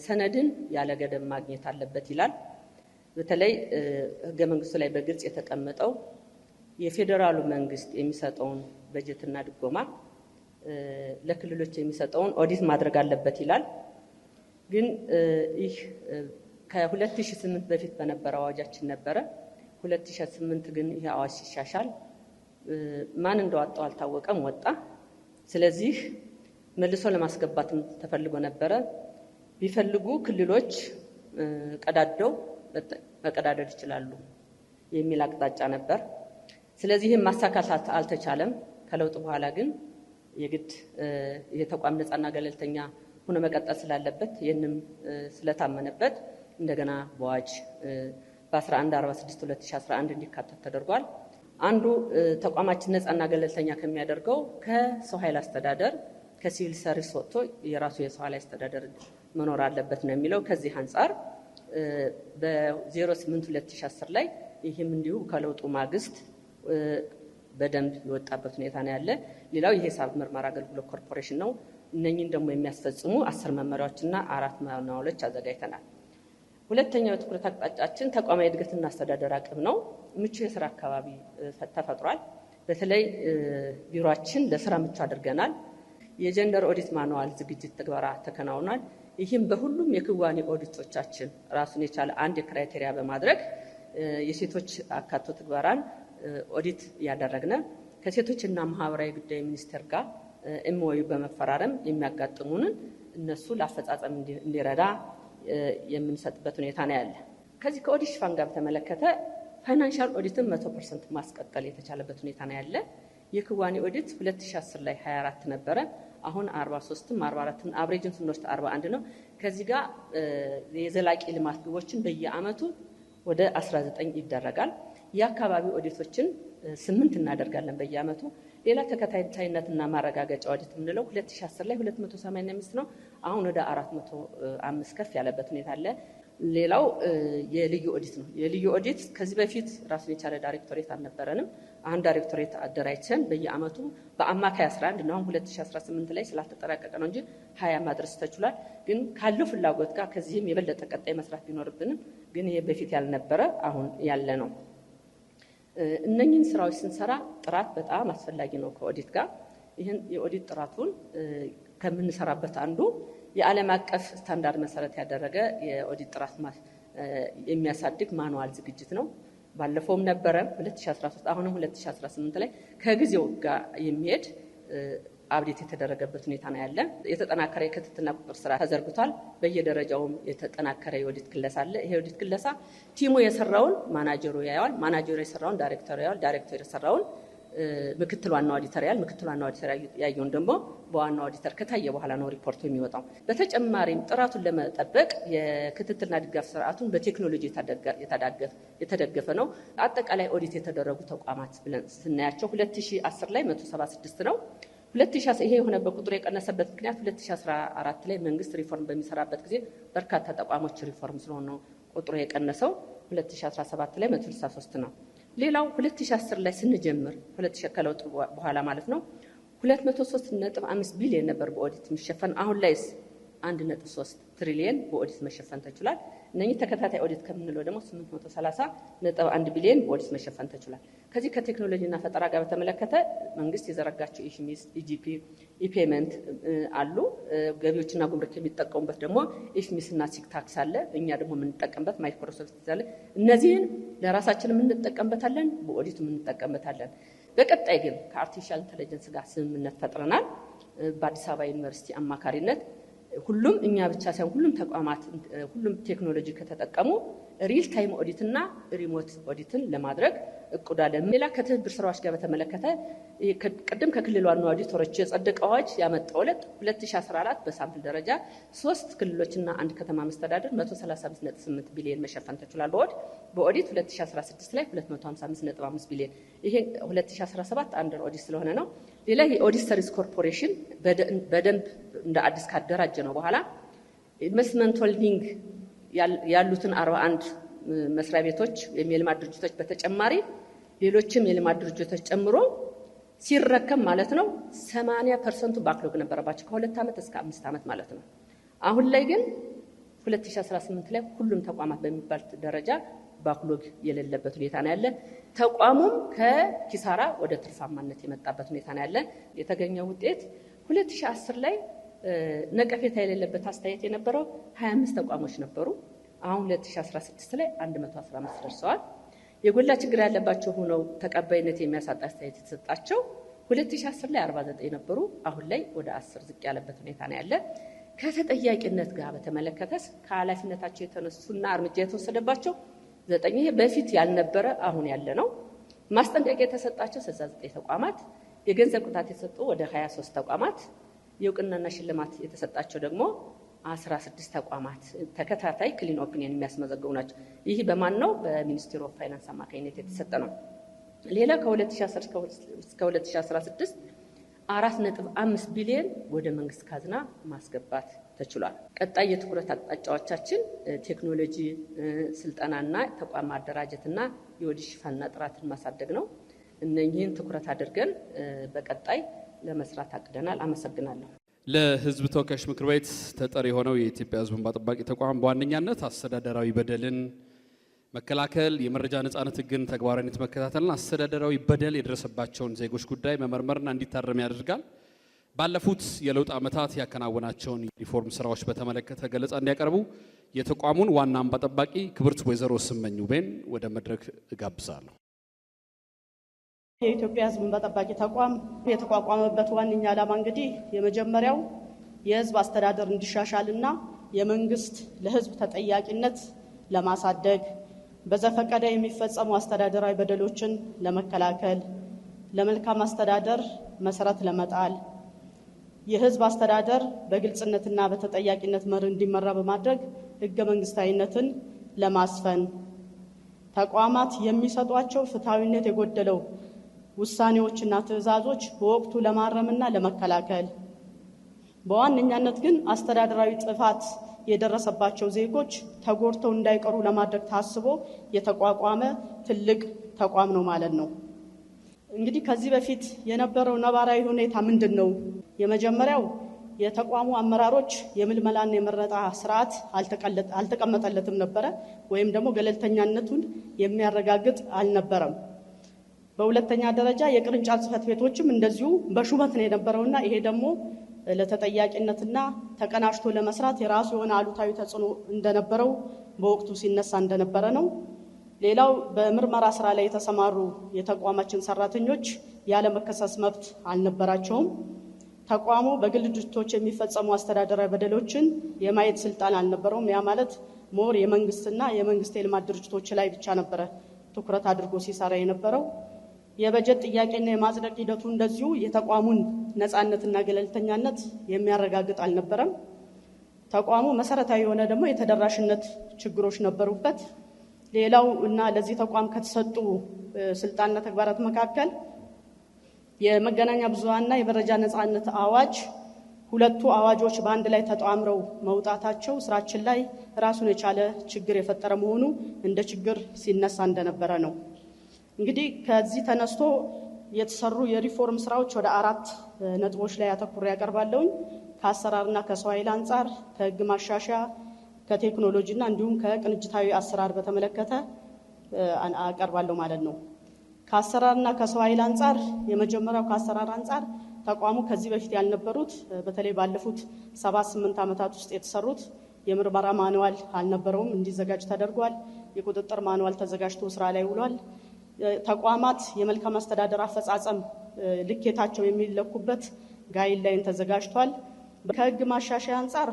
ሰነድን ያለ ገደብ ማግኘት አለበት ይላል። በተለይ ህገ መንግስቱ ላይ በግልጽ የተቀመጠው የፌዴራሉ መንግስት የሚሰጠውን በጀትና ድጎማ ለክልሎች የሚሰጠውን ኦዲት ማድረግ አለበት ይላል። ግን ይህ ከ2008 በፊት በነበረው አዋጃችን ነበረ። 2008 ግን ይህ አዋጅ ሲሻሻል ማን እንደዋጣው አልታወቀም፣ ወጣ። ስለዚህ መልሶ ለማስገባትም ተፈልጎ ነበረ። ቢፈልጉ ክልሎች ቀዳደው መቀዳደድ ይችላሉ የሚል አቅጣጫ ነበር። ስለዚህም ማሳካት አልተቻለም። ከለውጥ በኋላ ግን የግድ ይሄ ተቋም ነፃና ገለልተኛ ሆኖ መቀጠል ስላለበት ይህንም ስለታመነበት እንደገና በአዋጅ በ1146 2011 እንዲካተት ተደርጓል። አንዱ ተቋማችን ነፃና ገለልተኛ ከሚያደርገው ከሰው ኃይል አስተዳደር ከሲቪል ሰርቪስ ወጥቶ የራሱ የሰው ኃይል አስተዳደር መኖር አለበት ነው የሚለው። ከዚህ አንጻር በ08 2010 ላይ ይህም እንዲሁ ከለውጡ ማግስት በደንብ የወጣበት ሁኔታ ነው ያለ። ሌላው የሂሳብ ምርመራ አገልግሎት ኮርፖሬሽን ነው። እነኚህን ደግሞ የሚያስፈጽሙ 10 መመሪያዎችና 4 ማኑዋሎች አዘጋጅተናል። ሁለተኛው የትኩረት አቅጣጫችን ተቋማዊ እድገትና አስተዳደር አቅም ነው። ምቹ የስራ አካባቢ ተፈጥሯል። በተለይ ቢሮአችን ለስራ ምቹ አድርገናል። የጀንደር ኦዲት ማኑዋል ዝግጅት ተግባራ ተከናውኗል። ይህም በሁሉም የክዋኔ ኦዲቶቻችን ራሱን የቻለ አንድ የክራይቴሪያ በማድረግ የሴቶች አካቶ ተግባራን ኦዲት ያደረግነ ከሴቶችና ማህበራዊ ጉዳይ ሚኒስቴር ጋር ኤምኦዩ በመፈራረም የሚያጋጥሙንን እነሱ ለአፈጻጸም እንዲረዳ የምንሰጥበት ሁኔታ ነው ያለ። ከዚህ ከኦዲት ሽፋን ጋር በተመለከተ ፋይናንሻል ኦዲትን 100% ማስቀጠል የተቻለበት ሁኔታ ነው ያለ። የክዋኔ ኦዲት 2010 ላይ 24 ነበረ። አሁን 43ም 44ም አቨሬጅን ስንወስድ 41 ነው። ከዚህ ጋር የዘላቂ ልማት ግቦችን በየአመቱ ወደ 19 ይደረጋል። የአካባቢ ኦዲቶችን 8 እናደርጋለን በየአመቱ። ሌላ ተከታታይነትና ማረጋገጫ ኦዲት የምንለው 2010 ላይ 285 ነው። አሁን ወደ 405 ከፍ ያለበት ሁኔታ አለ። ሌላው የልዩ ኦዲት ነው። የልዩ ኦዲት ከዚህ በፊት ራሱን የቻለ ዳይሬክቶሬት አልነበረንም። አሁን ዳይሬክቶሬት አደራጅተን በየአመቱ በአማካይ 11 ነው። አሁን 2018 ላይ ስላልተጠናቀቀ ነው እንጂ 20 ማድረስ ተችሏል። ግን ካለው ፍላጎት ጋር ከዚህም የበለጠ ቀጣይ መስራት ቢኖርብንም ግን ይሄ በፊት ያልነበረ አሁን ያለ ነው። እነኚህን ስራዎች ስንሰራ ጥራት በጣም አስፈላጊ ነው። ከኦዲት ጋር ይህን የኦዲት ጥራቱን ከምንሰራበት አንዱ የዓለም አቀፍ ስታንዳርድ መሰረት ያደረገ የኦዲት ጥራት የሚያሳድግ ማኑዋል ዝግጅት ነው። ባለፈውም ነበረ 2013 አሁንም 2018 ላይ ከጊዜው ጋር የሚሄድ አብዴት የተደረገበት ሁኔታ ነው ያለ። የተጠናከረ የክትትልና ቁጥጥር ስራ ተዘርግቷል። በየደረጃውም የተጠናከረ የኦዲት ክለሳ አለ። ይሄ ኦዲት ክለሳ ቲሙ የሰራውን ማናጀሩ ያየዋል፣ ማናጀሩ የሰራውን ዳይሬክተሩ ያየዋል፣ ዳይሬክተሩ የሰራውን ምክትል ዋና ኦዲተር ያያል፣ ምክትል ዋና ኦዲተር ያየውን ደግሞ በዋና ኦዲተር ከታየ በኋላ ነው ሪፖርቱ የሚወጣው። በተጨማሪም ጥራቱን ለመጠበቅ የክትትልና ድጋፍ ስርዓቱን በቴክኖሎጂ የተደገፈ ነው። አጠቃላይ ኦዲት የተደረጉ ተቋማት ብለን ስናያቸው 2010 ላይ 176 ነው። 2010 ይሄ የሆነበት ቁጥሩ የቀነሰበት ምክንያት 2014 ላይ መንግስት ሪፎርም በሚሰራበት ጊዜ በርካታ ተቋሞች ሪፎርም ስለሆነ ቁጥሩ የቀነሰው 2017 ላይ 163 ነው። ሌላው 2010 ላይ ስንጀምር 2000 ከለውጥ በኋላ ማለት ነው 203.5 ቢሊዮን ነበር በኦዲት የሚሸፈን። አሁን ላይስ 1.3 ትሪሊየን በኦዲት መሸፈን ተችሏል። እነኚህ ተከታታይ ኦዲት ከምንለው ደግሞ 830.1 ቢሊዮን በኦዲት መሸፈን ተችሏል። ከዚህ ከቴክኖሎጂና ፈጠራ ጋር በተመለከተ መንግስት የዘረጋቸው ኢፊሚስ፣ ኢጂፒ፣ ኢፔመንት አሉ። ገቢዎችና ጉምሩክ የሚጠቀሙበት ደግሞ ኢፊሚስና ሲክታክስ አለ። እኛ ደግሞ የምንጠቀምበት ማይክሮሶፍት አለ። እነዚህን ለራሳችን የምንጠቀምበታለን፣ በኦዲቱ የምንጠቀምበታለን። በቀጣይ ግን ከአርቲፊሻል ኢንተለጀንስ ጋር ስምምነት ፈጥረናል። በአዲስ አበባ ዩኒቨርሲቲ አማካሪነት ሁሉም እኛ ብቻ ሳይሆን ሁሉም ተቋማት ሁሉም ቴክኖሎጂ ከተጠቀሙ ሪል ታይም ኦዲትና ሪሞት ኦዲትን ለማድረግ እቅድ አለን። ሌላ ከትብብር ስራዎች ጋር በተመለከተ ቅድም ከክልል ዋና ኦዲተሮች የጸደቀ አዋጅ ያመጣው 2014 በሳምፕል ደረጃ 3 ክልሎችና 1 ከተማ መስተዳደር 135.8 ቢሊዮን መሸፈን ተችሏል። በኦዲት 2016 ላይ 255.5 ቢሊዮን ይሄ 2017 አንደር ኦዲት ስለሆነ ነው። ሌላ የኦዲት ሰርቪስ ኮርፖሬሽን በደንብ እንደ አዲስ ካደራጀ ነው በኋላ ኢንቨስትመንት ሆልዲንግ ያሉትን 41 መስሪያ ቤቶች የልማት ድርጅቶች በተጨማሪ ሌሎችም የልማት ድርጅቶች ጨምሮ ሲረከም ማለት ነው 80% ባክሎግ ነበረባቸው ከ2 ዓመት እስከ 5 ዓመት ማለት ነው። አሁን ላይ ግን 2018 ላይ ሁሉም ተቋማት በሚባል ደረጃ ባክሎግ የሌለበት ሁኔታ ነው ያለ። ተቋሙም ከኪሳራ ወደ ትርፋማነት የመጣበት ሁኔታ ነው ያለ። የተገኘው ውጤት 2010 ላይ ነቀፌታ የሌለበት አስተያየት የነበረው 25 ተቋሞች ነበሩ። አሁን 2016 ላይ 115 ደርሰዋል። የጎላ ችግር ያለባቸው ሆነው ተቀባይነት የሚያሳጣ አስተያየት የተሰጣቸው 2010 ላይ 49 ነበሩ። አሁን ላይ ወደ 10 ዝቅ ያለበት ሁኔታ ነው ያለ። ከተጠያቂነት ጋር በተመለከተ ከኃላፊነታቸው የተነሱና እርምጃ የተወሰደባቸው 9 ይሄ በፊት ያልነበረ አሁን ያለ ነው። ማስጠንቀቂያ የተሰጣቸው 69 ተቋማት፣ የገንዘብ ቅጣት የተሰጡ ወደ 23 ተቋማት፣ የእውቅናና ሽልማት የተሰጣቸው ደግሞ 16 ተቋማት ተከታታይ ክሊን ኦፒኒየን የሚያስመዘግቡ ናቸው። ይህ በማን ነው? በሚኒስትሪ ኦፍ ፋይናንስ አማካኝነት የተሰጠ ነው። ሌላ ከ2010 እስከ 2016 4.5 ቢሊዮን ወደ መንግስት ካዝና ማስገባት ተችሏል። ቀጣይ የትኩረት አቅጣጫዎቻችን ቴክኖሎጂ ስልጠናና ተቋም ማደራጀትና የኦዲት ሽፋንና ጥራትን ማሳደግ ነው። እነኚህን ትኩረት አድርገን በቀጣይ ለመስራት አቅደናል። አመሰግናለሁ። ለሕዝብ ተወካዮች ምክር ቤት ተጠሪ የሆነው የኢትዮጵያ ሕዝብ እንባ ጠባቂ ተቋም በዋነኛነት አስተዳደራዊ በደልን መከላከል፣ የመረጃ ነጻነት ሕግን ተግባራዊነት መከታተልና አስተዳደራዊ በደል የደረሰባቸውን ዜጎች ጉዳይ መመርመርና እንዲታረም ያደርጋል። ባለፉት የለውጥ ዓመታት ያከናወናቸውን ሪፎርም ስራዎች በተመለከተ ገለጻ እንዲያቀርቡ የተቋሙን ዋና እንባ ጠባቂ ክብርት ወይዘሮ ስመኝ ውቤን ወደ መድረክ እጋብዛለሁ። የኢትዮጵያ ሕዝብ እንባ ጠባቂ ተቋም የተቋቋመበት ዋነኛ ዓላማ እንግዲህ የመጀመሪያው የሕዝብ አስተዳደር እንዲሻሻልና የመንግስት ለሕዝብ ተጠያቂነት ለማሳደግ በዘፈቀደ የሚፈጸሙ አስተዳደራዊ በደሎችን ለመከላከል፣ ለመልካም አስተዳደር መሰረት ለመጣል፣ የሕዝብ አስተዳደር በግልጽነትና በተጠያቂነት መርህ እንዲመራ በማድረግ ሕገ መንግስታዊነትን ለማስፈን፣ ተቋማት የሚሰጧቸው ፍትሐዊነት የጎደለው ውሳኔዎችና ትዕዛዞች በወቅቱ ለማረምና ለመከላከል፣ በዋነኛነት ግን አስተዳደራዊ ጥፋት የደረሰባቸው ዜጎች ተጎድተው እንዳይቀሩ ለማድረግ ታስቦ የተቋቋመ ትልቅ ተቋም ነው ማለት ነው። እንግዲህ ከዚህ በፊት የነበረው ነባራዊ ሁኔታ ምንድን ነው? የመጀመሪያው የተቋሙ አመራሮች የምልመላና የምረጣ ስርዓት አልተቀመጠለትም ነበረ፣ ወይም ደግሞ ገለልተኛነቱን የሚያረጋግጥ አልነበረም። በሁለተኛ ደረጃ የቅርንጫፍ ጽሕፈት ቤቶችም እንደዚሁ በሹመት ነው የነበረውና ይሄ ደግሞ ለተጠያቂነትና ተቀናጅቶ ለመስራት የራሱ የሆነ አሉታዊ ተጽዕኖ እንደነበረው በወቅቱ ሲነሳ እንደነበረ ነው። ሌላው በምርመራ ስራ ላይ የተሰማሩ የተቋማችን ሰራተኞች ያለመከሰስ መብት አልነበራቸውም። ተቋሙ በግል ድርጅቶች የሚፈጸሙ አስተዳደራዊ በደሎችን የማየት ስልጣን አልነበረውም። ያ ማለት ሞር የመንግስትና የመንግስት የልማት ድርጅቶች ላይ ብቻ ነበረ ትኩረት አድርጎ ሲሰራ የነበረው። የበጀት ጥያቄና የማጽደቅ ሂደቱ እንደዚሁ የተቋሙን ነፃነትና ገለልተኛነት የሚያረጋግጥ አልነበረም። ተቋሙ መሰረታዊ የሆነ ደግሞ የተደራሽነት ችግሮች ነበሩበት። ሌላው እና ለዚህ ተቋም ከተሰጡ ስልጣንና ተግባራት መካከል የመገናኛ ብዙሃንና የመረጃ ነፃነት አዋጅ፣ ሁለቱ አዋጆች በአንድ ላይ ተጣምረው መውጣታቸው ስራችን ላይ ራሱን የቻለ ችግር የፈጠረ መሆኑ እንደ ችግር ሲነሳ እንደነበረ ነው። እንግዲህ ከዚህ ተነስቶ የተሰሩ የሪፎርም ስራዎች ወደ 4 ነጥቦች ላይ አተኩሬ ያቀርባለሁኝ። ከአሰራርና ከሰው ኃይል አንጻር ከህግ ማሻሻያ ከቴክኖሎጂና እንዲሁም ከቅንጅታዊ አሰራር በተመለከተ አቀርባለሁ ማለት ነው። ከአሰራርና ከሰው ኃይል አንጻር የመጀመሪያው ከአሰራር አንጻር ተቋሙ ከዚህ በፊት ያልነበሩት በተለይ ባለፉት 7-8 ዓመታት ውስጥ የተሰሩት የምርመራ ማንዋል አልነበረውም፣ እንዲዘጋጅ ተደርጓል። የቁጥጥር ማንዋል ተዘጋጅቶ ስራ ላይ ውሏል። ተቋማት የመልካም አስተዳደር አፈጻጸም ልኬታቸው የሚለኩበት ጋይድላይን ተዘጋጅቷል። ከህግ ማሻሻያ አንጻር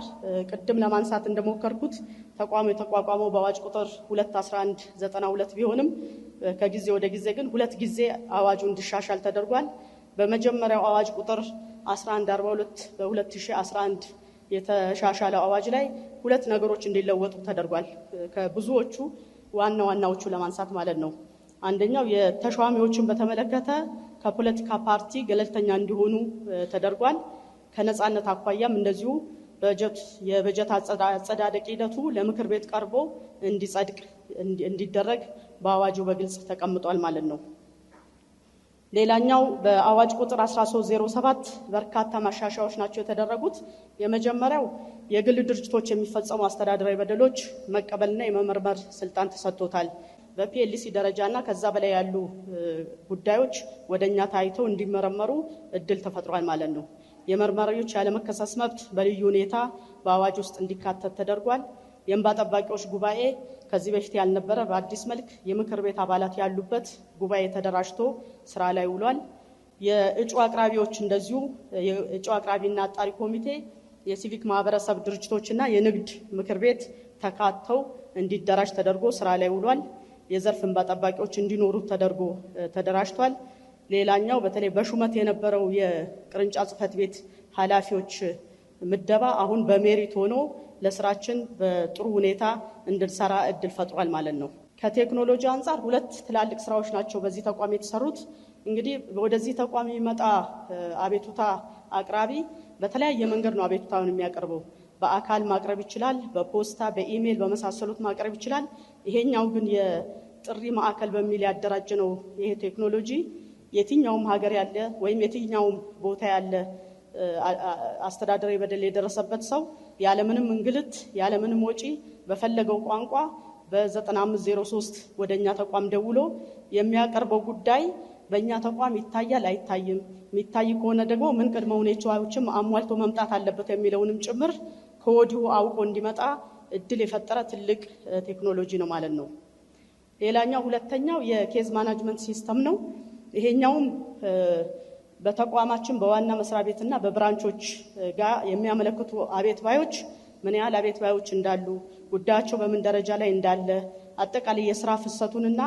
ቅድም ለማንሳት እንደሞከርኩት ተቋሙ የተቋቋመው በአዋጅ ቁጥር 2/1192 ቢሆንም ከጊዜ ወደ ጊዜ ግን 2 ጊዜ አዋጁ እንዲሻሻል ተደርጓል። በመጀመሪያው አዋጅ ቁጥር 1142 በ2011 የተሻሻለው አዋጅ ላይ 2 ነገሮች እንዲለወጡ ተደርጓል። ከብዙዎቹ ዋናዎቹ ለማንሳት ማለት ነው። አንደኛው የተሿሚዎችን በተመለከተ ከፖለቲካ ፓርቲ ገለልተኛ እንዲሆኑ ተደርጓል። ከነጻነት አኳያም እንደዚሁ የበጀት አጸዳደቅ ሂደቱ ለምክር ቤት ቀርቦ እንዲጸድቅ እንዲደረግ በአዋጁ በግልጽ ተቀምጧል ማለት ነው። ሌላኛው በአዋጅ ቁጥር 1307 በርካታ ማሻሻያዎች ናቸው የተደረጉት። የመጀመሪያው የግል ድርጅቶች የሚፈጸሙ አስተዳደራዊ በደሎች መቀበልና የመመርመር ስልጣን ተሰጥቶታል። በፒኤልሲ ደረጃና ከዛ በላይ ያሉ ጉዳዮች ወደኛ ታይተው እንዲመረመሩ እድል ተፈጥሯል ማለት ነው። የመርማሪዎች ያለመከሰስ መብት በልዩ ሁኔታ በአዋጅ ውስጥ እንዲካተት ተደርጓል። የእንባ ጠባቂዎች ጉባኤ ከዚህ በፊት ያልነበረ በአዲስ መልክ የምክር ቤት አባላት ያሉበት ጉባኤ ተደራጅቶ ስራ ላይ ውሏል። የእጩ አቅራቢዎች እንደዚሁ የእጩ አቅራቢና አጣሪ ኮሚቴ የሲቪክ ማህበረሰብ ድርጅቶችና የንግድ ምክር ቤት ተካተው እንዲደራጅ ተደርጎ ስራ ላይ ውሏል። የዘርፍ እንባ ጠባቂዎች እንዲኖሩ ተደርጎ ተደራጅቷል። ሌላኛው በተለይ በሹመት የነበረው የቅርንጫፍ ጽህፈት ቤት ኃላፊዎች ምደባ አሁን በሜሪት ሆኖ ለስራችን በጥሩ ሁኔታ እንድንሰራ እድል ፈጥሯል ማለት ነው። ከቴክኖሎጂ አንጻር 2 ትላልቅ ስራዎች ናቸው በዚህ ተቋም የተሰሩት። እንግዲህ ወደዚህ ተቋም የሚመጣ አቤቱታ አቅራቢ በተለያየ መንገድ ነው አቤቱታውን የሚያቀርበው። በአካል ማቅረብ ይችላል፣ በፖስታ በኢሜይል በመሳሰሉት ማቅረብ ይችላል። ይሄኛው ግን የጥሪ ማዕከል በሚል ያደራጀነው ይሄ ቴክኖሎጂ የትኛውም ሀገር ያለ ወይም የትኛውም ቦታ ያለ አስተዳደራዊ በደል የደረሰበት ሰው ያለምንም እንግልት ያለምንም ወጪ በፈለገው ቋንቋ በ9503 ወደኛ ተቋም ደውሎ የሚያቀርበው ጉዳይ በእኛ ተቋም ይታያል አይታይም፣ የሚታይ ከሆነ ደግሞ ምን ቅድመ ሁኔታዎችም አሟልቶ መምጣት አለበት የሚለውንም ጭምር ከወዲሁ አውቆ እንዲመጣ እድል የፈጠረ ትልቅ ቴክኖሎጂ ነው ማለት ነው። ሌላኛው ሁለተኛው የኬዝ ማናጅመንት ሲስተም ነው። ይሄኛውም በተቋማችን በዋና መስሪያ ቤትና በብራንቾች ጋር የሚያመለክቱ አቤት ባዮች ምን ያህል አቤት ባዮች እንዳሉ፣ ጉዳያቸው በምን ደረጃ ላይ እንዳለ፣ አጠቃላይ የስራ ፍሰቱንና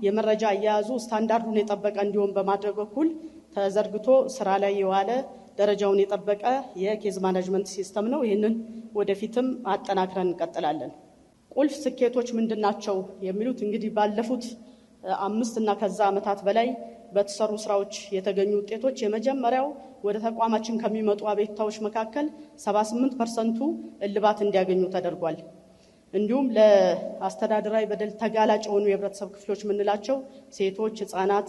የመረጃ አያያዙ ስታንዳርዱን የጠበቀ እንዲሆን በማድረግ በኩል ተዘርግቶ ስራ ላይ የዋለ ደረጃውን የጠበቀ የኬዝ ማናጅመንት ሲስተም ነው። ይህንን ወደፊትም አጠናክረን እንቀጥላለን። ቁልፍ ስኬቶች ምንድናቸው የሚሉት እንግዲህ ባለፉት 5 እና ከዛ ዓመታት በላይ በተሰሩ ስራዎች የተገኙ ውጤቶች የመጀመሪያው ወደ ተቋማችን ከሚመጡ አቤቱታዎች መካከል 78% እልባት እንዲያገኙ ተደርጓል። እንዲሁም ለአስተዳደራዊ በደል ተጋላጭ የሆኑ የህብረተሰብ ክፍሎች የምንላቸው ሴቶች፣ ህፃናት፣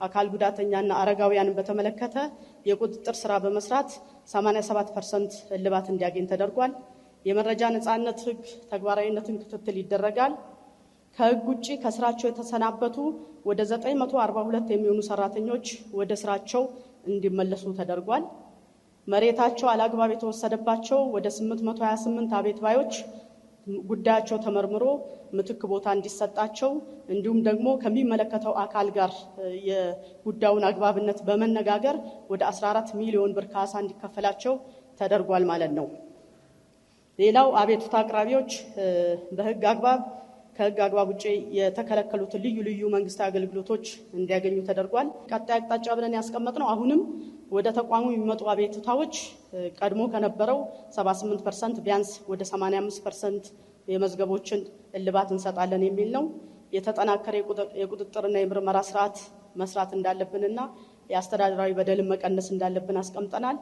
አካል ጉዳተኛና አረጋውያንን በተመለከተ የቁጥጥር ስራ በመስራት 87% እልባት እንዲያገኝ ተደርጓል። የመረጃ ነፃነት ህግ ተግባራዊነትን ክትትል ይደረጋል። ከህግ ውጪ ከስራቸው የተሰናበቱ ወደ 942 የሚሆኑ ሰራተኞች ወደ ስራቸው እንዲመለሱ ተደርጓል። መሬታቸው አላግባብ የተወሰደባቸው ወደ 828 አቤት ባዮች ጉዳያቸው ተመርምሮ ምትክ ቦታ እንዲሰጣቸው እንዲሁም ደግሞ ከሚመለከተው አካል ጋር የጉዳዩን አግባብነት በመነጋገር ወደ 14 ሚሊዮን ብር ካሳ እንዲከፈላቸው ተደርጓል ማለት ነው። ሌላው አቤቱታ አቅራቢዎች በህግ አግባብ ከህግ አግባብ ውጪ የተከለከሉትን ልዩ ልዩ መንግስታዊ አገልግሎቶች እንዲያገኙ ተደርጓል። ቀጣይ አቅጣጫ ብለን ያስቀመጥነው አሁንም ወደ ተቋሙ የሚመጡ አቤቱታዎች ቀድሞ ከነበረው 78% ቢያንስ ወደ 85% የመዝገቦችን እልባት እንሰጣለን የሚል ነው። የተጠናከረ የቁጥጥርና የምርመራ ስርዓት መስራት እንዳለብንና የአስተዳደራዊ በደልን መቀነስ እንዳለብን አስቀምጠናል።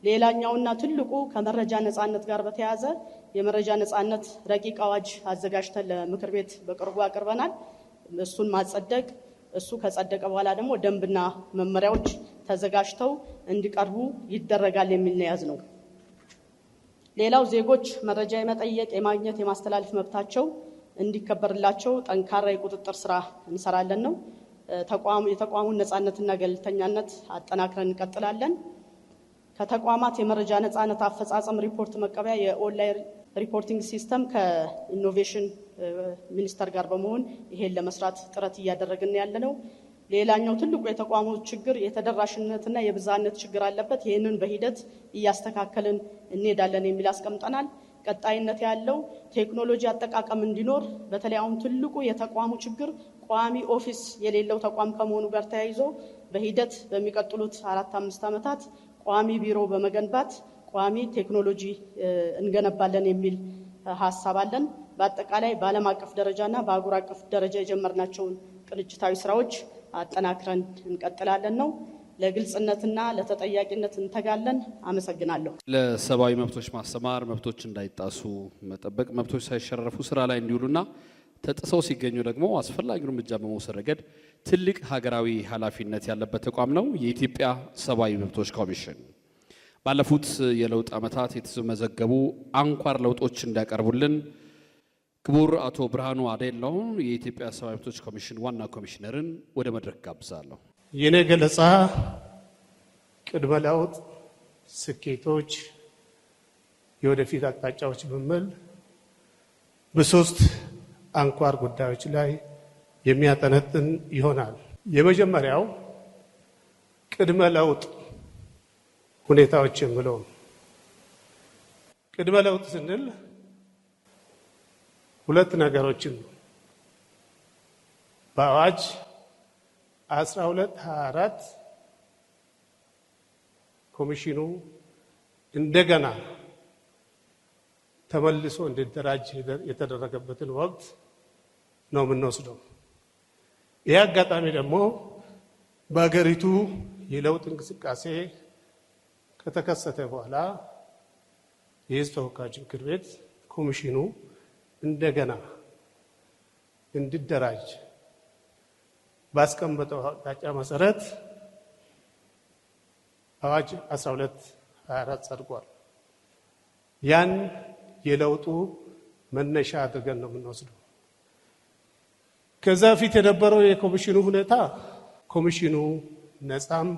ሌላኛውና ትልቁ ከመረጃ ነፃነት ጋር በተያያዘ የመረጃ ነፃነት ረቂቅ አዋጅ አዘጋጅተን ለምክር ቤት በቅርቡ አቅርበናል። እሱን ማጸደቅ፣ እሱ ከጸደቀ በኋላ ደግሞ ደንብና መመሪያዎች ተዘጋጅተው እንዲቀርቡ ይደረጋል የሚል ነው። ሌላው ዜጎች መረጃ የመጠየቅ፣ የማግኘት፣ የማስተላለፍ መብታቸው እንዲከበርላቸው ጠንካራ የቁጥጥር ስራ እንሰራለን ነው። የተቋሙን ነፃነትና ገለልተኛነት አጠናክረን እንቀጥላለን። ከተቋማት የመረጃ ነፃነት አፈጻጸም ሪፖርት መቀበያ የኦንላይን ሪፖርቲንግ ሲስተም ከኢኖቬሽን ሚኒስቴር ጋር በመሆን ይሄን ለመስራት ጥረት እያደረግን ያለ ነው። ሌላኛው ትልቁ የተቋሙ ችግር የተደራሽነትና የብዝሃነት ችግር አለበት። ይህንን በሂደት እያስተካከልን እንሄዳለን የሚል አስቀምጠናል። ቀጣይነት ያለው ቴክኖሎጂ አጠቃቀም እንዲኖር በተለይ አሁን ትልቁ የተቋሙ ችግር ቋሚ ኦፊስ የሌለው ተቋም ከመሆኑ ጋር ተያይዞ በሂደት በሚቀጥሉት 4-5 ዓመታት ቋሚ ቢሮ በመገንባት ቋሚ ቴክኖሎጂ እንገነባለን የሚል ሀሳብ አለን። በአጠቃላይ በዓለም አቀፍ ደረጃና በአህጉር አቀፍ ደረጃ የጀመርናቸውን ቅንጅታዊ ስራዎች አጠናክረን እንቀጥላለን ነው። ለግልጽነትና ለተጠያቂነት እንተጋለን። አመሰግናለሁ። ለሰብአዊ መብቶች ማስተማር፣ መብቶች እንዳይጣሱ መጠበቅ፣ መብቶች ሳይሸረፉ ስራ ላይ እንዲውሉና ተጥሰው ሲገኙ ደግሞ አስፈላጊውን እርምጃ በመውሰድ ረገድ ትልቅ ሀገራዊ ኃላፊነት ያለበት ተቋም ነው የኢትዮጵያ ሰብአዊ መብቶች ኮሚሽን። ባለፉት የለውጥ ዓመታት የተመዘገቡ አንኳር ለውጦች እንዲያቀርቡልን ክቡር አቶ ብርሃኑ አዴሎ የኢትዮጵያ ሰብአዊ መብቶች ኮሚሽን ዋና ኮሚሽነርን ወደ መድረክ ጋብዛለሁ። የኔ ገለጻ ቅድመ ለውጥ፣ ስኬቶች፣ የወደፊት አቅጣጫዎች በሚል በሶስት አንኳር ጉዳዮች ላይ የሚያጠነጥን ይሆናል። የመጀመሪያው ቅድመ ለውጥ ሁኔታዎች የሚለው ቅድመ ለውጥ ስንል ሁለት ነገሮችን በአዋጅ 1224 ኮሚሽኑ እንደገና ተመልሶ እንዲደራጅ የተደረገበትን ወቅት ነው የምንወስደው። ይህ አጋጣሚ ደግሞ በሀገሪቱ የለውጥ እንቅስቃሴ ከተከሰተ በኋላ የሕዝብ ተወካዮች ምክር ቤት ኮሚሽኑ እንደገና እንዲደራጅ ባስቀመጠው አቅጣጫ መሰረት አዋጅ 1224 ጸድቋል። ያን የለውጡ መነሻ አድርገን ነው የምንወስደው። ከዛ ፊት የነበረው የኮሚሽኑ ሁኔታ ኮሚሽኑ ነፃም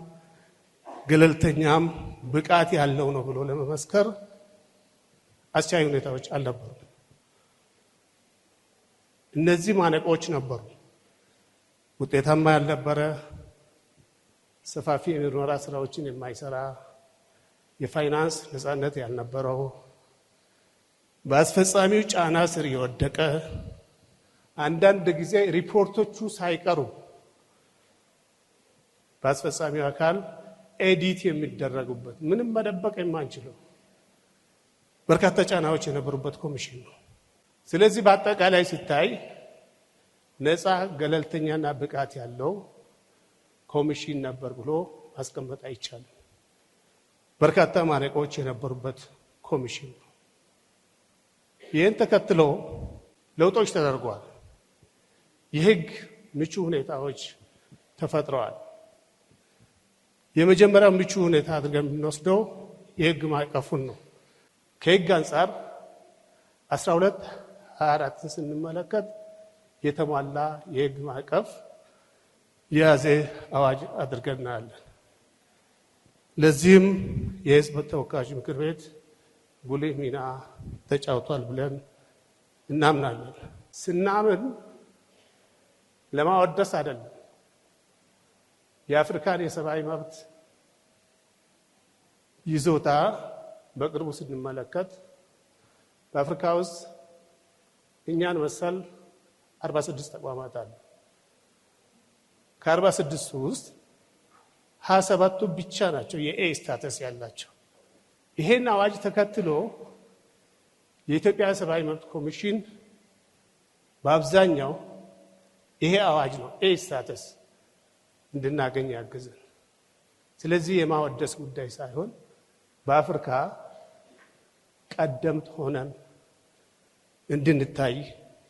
ገለልተኛም ብቃት ያለው ነው ብሎ ለመመስከር አስቻይ ሁኔታዎች አልነበሩም። እነዚህ ማነቆች ነበሩ። ውጤታማ ያልነበረ፣ ሰፋፊ የምርመራ ስራዎችን የማይሰራ፣ የፋይናንስ ነፃነት ያልነበረው፣ በአስፈጻሚው ጫና ስር የወደቀ፣ አንዳንድ ጊዜ ሪፖርቶቹ ሳይቀሩ በአስፈጻሚው አካል ኤዲት የሚደረጉበት ምንም መደበቅ የማንችለው በርካታ ጫናዎች የነበሩበት ኮሚሽን ነው። ስለዚህ በአጠቃላይ ሲታይ ነፃ ገለልተኛና ብቃት ያለው ኮሚሽን ነበር ብሎ ማስቀመጥ አይቻልም። በርካታ ማነቆች የነበሩበት ኮሚሽን ነው። ይህን ተከትሎ ለውጦች ተደርጓል። የህግ ምቹ ሁኔታዎች ተፈጥረዋል። የመጀመሪያው ምቹ ሁኔታ አድርገን የምንወስደው የህግ ማዕቀፉን ነው። ከህግ አንጻር 1224 ስንመለከት የተሟላ የህግ ማዕቀፍ የያዘ አዋጅ አድርገን እናያለን። ለዚህም የህዝብ ተወካዮች ምክር ቤት ጉልህ ሚና ተጫውቷል ብለን እናምናለን። ስናምን ለማወደስ አይደለም። የአፍሪካን የሰብአዊ መብት ይዞታ በቅርቡ ስንመለከት በአፍሪካ ውስጥ እኛን መሰል 46 ተቋማት አሉ። ከ46 ውስጥ 27ቱ ብቻ ናቸው የኤ ስታተስ ያላቸው። ይሄን አዋጅ ተከትሎ የኢትዮጵያ ሰብአዊ መብት ኮሚሽን በአብዛኛው ይሄ አዋጅ ነው ኤ ስታተስ እንድናገኝ ያገዘን። ስለዚህ የማወደስ ጉዳይ ሳይሆን በአፍሪካ ቀደምት ሆነን እንድንታይ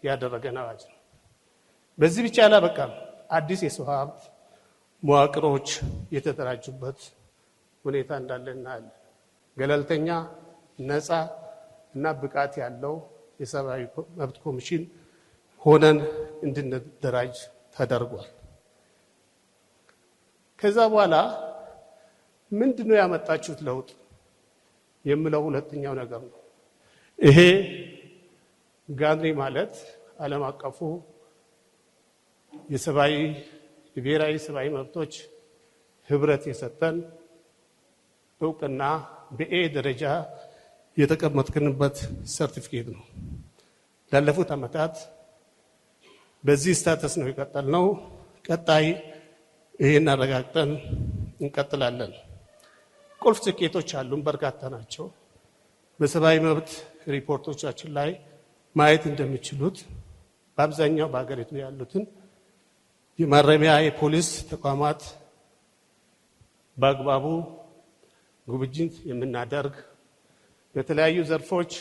ያደረገን አዋጅ ነው። በዚህ ብቻ አላበቃም። አዲስ የሰው ሀብት መዋቅሮች የተደራጁበት ሁኔታ እንዳለ እናያለን። ገለልተኛ፣ ነፃ፣ እና ብቃት ያለው የሰብአዊ መብት ኮሚሽን ሆነን እንድንደራጅ ተደርጓል። ከዛ በኋላ ምንድነው ያመጣችሁት ለውጥ የሚለው ሁለተኛው ነገር ነው። ይሄ ጋንድሪ ማለት ዓለም አቀፉ የብሔራዊ ሰብአዊ መብቶች ህብረት የሰጠን እውቅና በኤ ደረጃ የተቀመጥንበት ሰርቲፊኬት ነው። ላለፉት ዓመታት በዚህ ስታተስ ነው የቀጠልነው። ቀጣይ ይሄን አረጋግጠን እንቀጥላለን። ቁልፍ ስኬቶች አሉን፣ በርካታ ናቸው። በሰብአዊ መብት ሪፖርቶቻችን ላይ ማየት እንደሚችሉት በአብዛኛው በሀገሪቱ ያሉትን የማረሚያ የፖሊስ ተቋማት በአግባቡ ጉብኝት የምናደርግ፣ በተለያዩ ዘርፎች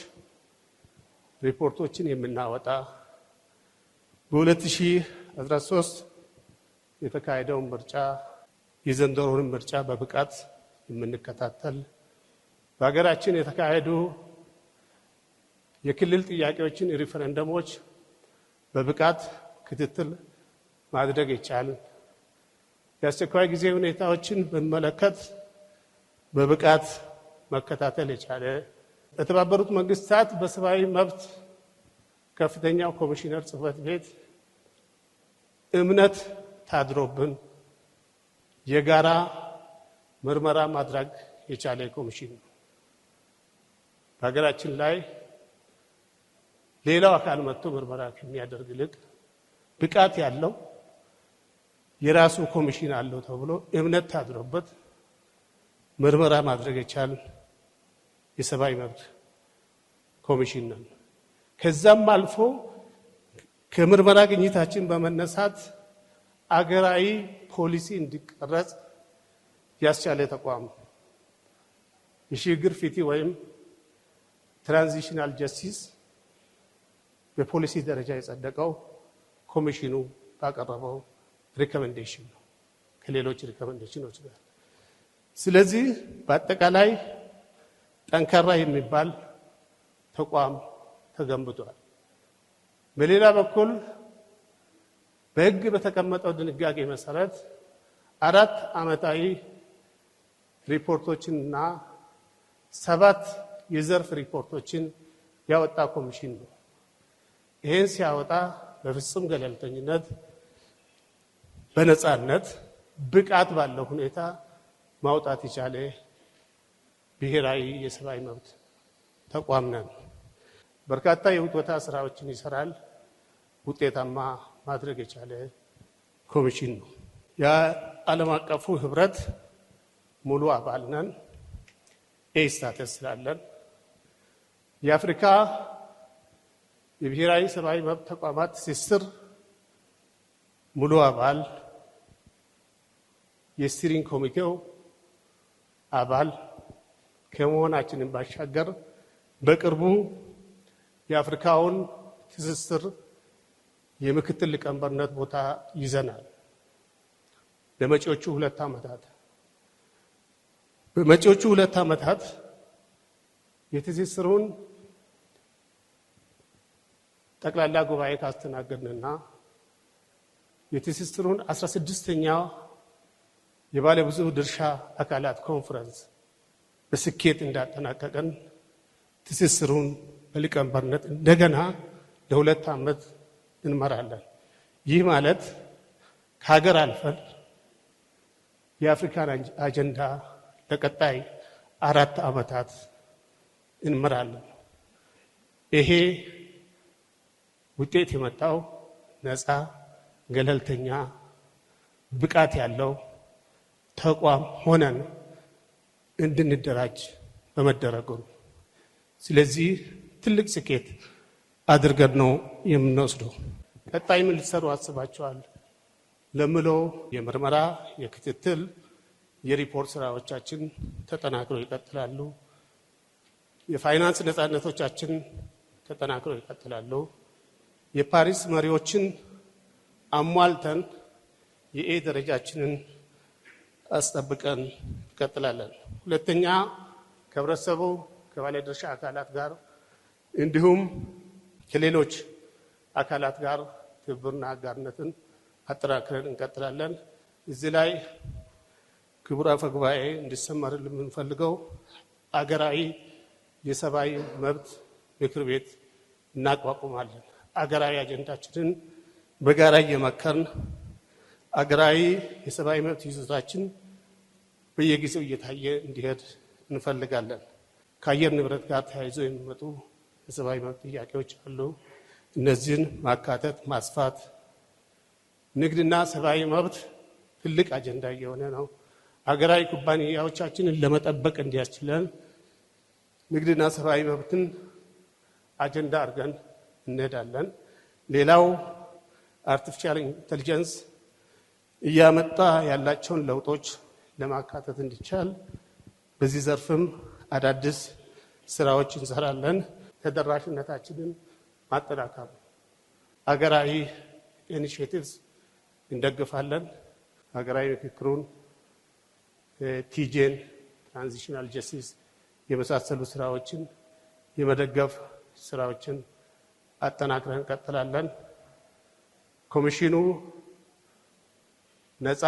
ሪፖርቶችን የምናወጣ፣ በ2013 የተካሄደውን ምርጫ የዘንድሮውን ምርጫ በብቃት የምንከታተል፣ በሀገራችን የተካሄዱ የክልል ጥያቄዎችን ሪፈረንደሞች በብቃት ክትትል ማድረግ የቻል፣ የአስቸኳይ ጊዜ ሁኔታዎችን በሚመለከት በብቃት መከታተል የቻለ፣ የተባበሩት መንግስታት በሰብአዊ መብት ከፍተኛው ኮሚሽነር ጽህፈት ቤት እምነት ታድሮብን የጋራ ምርመራ ማድረግ የቻለ ኮሚሽን ነው። በሀገራችን ላይ ሌላው አካል መጥቶ ምርመራ ከሚያደርግ ይልቅ ብቃት ያለው የራሱ ኮሚሽን አለው ተብሎ እምነት ታድሮበት ምርመራ ማድረግ የቻለ የሰብአዊ መብት ኮሚሽን ነው። ከዛም አልፎ ከምርመራ ግኝታችን በመነሳት አገራዊ ፖሊሲ እንዲቀረጽ ያስቻለ ተቋም ነው። የሽግግር ፍትህ ወይም ትራንዚሽናል ጀስቲስ በፖሊሲ ደረጃ የጸደቀው ኮሚሽኑ ባቀረበው ሪኮሜንዴሽን ነው ከሌሎች ሪኮሜንዴሽኖች ጋር። ስለዚህ በአጠቃላይ ጠንካራ የሚባል ተቋም ተገንብቷል። በሌላ በኩል በሕግ በተቀመጠው ድንጋጌ መሰረት 4 ዓመታዊ ሪፖርቶችንና 7 የዘርፍ ሪፖርቶችን ያወጣ ኮሚሽን ነው። ይሄን ሲያወጣ በፍጹም ገለልተኝነት፣ በነፃነት፣ ብቃት ባለው ሁኔታ ማውጣት የቻለ ብሔራዊ የሰብአዊ መብት ተቋም ነን። በርካታ የውትወታ ስራዎችን ይሰራል። ውጤታማ ማድረግ የቻለ ኮሚሽን ነው። የዓለም አቀፉ ህብረት ሙሉ አባል ነን። ኤ ስታተስ ስላለን የአፍሪካ የብሔራዊ ሰብአዊ መብት ተቋማት ትስስር ሙሉ አባል፣ የስቲሪንግ ኮሚቴው አባል ከመሆናችንን ባሻገር በቅርቡ የአፍሪካውን ትስስር የምክትል ሊቀመንበርነት ቦታ ይዘናል። በመጪዎቹ 2 ዓመታት የትስስሩን ጠቅላላ ጉባኤ ካስተናገድንና የትስስሩን 16ኛው የባለብዙ ድርሻ አካላት ኮንፈረንስ በስኬት እንዳጠናቀቀን ትስስሩን በሊቀመንበርነት እንደገና ለ2 ዓመት እንመራለን። ይህ ማለት ከሀገር አልፈን የአፍሪካን አጀንዳ ለቀጣይ 4 ዓመታት እንመራለን። ይሄ ውጤት የመጣው ነፃ፣ ገለልተኛ፣ ብቃት ያለው ተቋም ሆነን እንድንደራጅ በመደረጉ ነው። ስለዚህ ትልቅ ስኬት አድርገን ነው የምንወስደው። ቀጣይ ምን ልትሰሩ አስባችኋል ለምለው የምርመራ፣ የክትትል፣ የሪፖርት ስራዎቻችን ተጠናክረው ይቀጥላሉ። የፋይናንስ ነፃነቶቻችን ተጠናክረው ይቀጥላሉ። የፓሪስ መሪዎችን አሟልተን የኤ ደረጃችንን አስጠብቀን እንቀጥላለን። ሁለተኛ ከህብረተሰቡ ከባለድርሻ አካላት ጋር እንዲሁም ከሌሎች አካላት ጋር ትብብርና አጋርነትን አጠናክረን እንቀጥላለን። እዚህ ላይ ክቡር አፈ ጉባኤ እንዲሰመርልን የምንፈልገው አገራዊ የሰብአዊ መብት ምክር ቤት እናቋቁማለን። አገራዊ አጀንዳችንን በጋራ እየመከርን አገራዊ የሰብአዊ መብት ይዞታችን በየጊዜው እየታየ እንዲሄድ እንፈልጋለን። ከአየር ንብረት ጋር ተያይዞ የሚመጡ የሰብአዊ መብት ጥያቄዎች አሉ። እነዚህን ማካተት፣ ማስፋት፣ ንግድና ሰብአዊ መብት ትልቅ አጀንዳ እየሆነ ነው። አገራዊ ኩባንያዎቻችንን ለመጠበቅ እንዲያስችለን ንግድና ሰብአዊ መብትን አጀንዳ አድርገን እንሄዳለን። ሌላው አርቲፊሻል ኢንተሊጀንስ እያመጣ ያላቸውን ለውጦች ለማካተት እንዲቻል በዚህ ዘርፍም አዳዲስ ስራዎች እንሰራለን። ተደራሽነታችንን ማጠናከር፣ አገራዊ ኢኒሼቲቭስ እንደግፋለን። ሀገራዊ ምክክሩን፣ ቲጄን፣ ትራንዚሽናል ጀስቲስ የመሳሰሉ ስራዎችን የመደገፍ ስራዎችን አጠናክረን እንቀጥላለን። ኮሚሽኑ ነፃ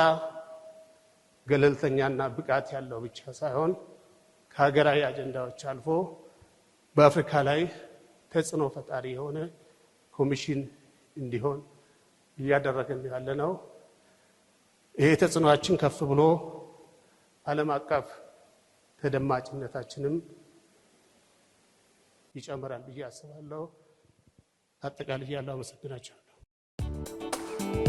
ገለልተኛና ብቃት ያለው ብቻ ሳይሆን ከሀገራዊ አጀንዳዎች አልፎ በአፍሪካ ላይ ተጽዕኖ ፈጣሪ የሆነ ኮሚሽን እንዲሆን እያደረግን ያለ ነው። ይሄ ተጽዕኖአችን ከፍ ብሎ ዓለም አቀፍ ተደማጭነታችንም ይጨምራል ብዬ አስባለሁ። አጠቃላይ ያለው አመሰግናቸዋለሁ።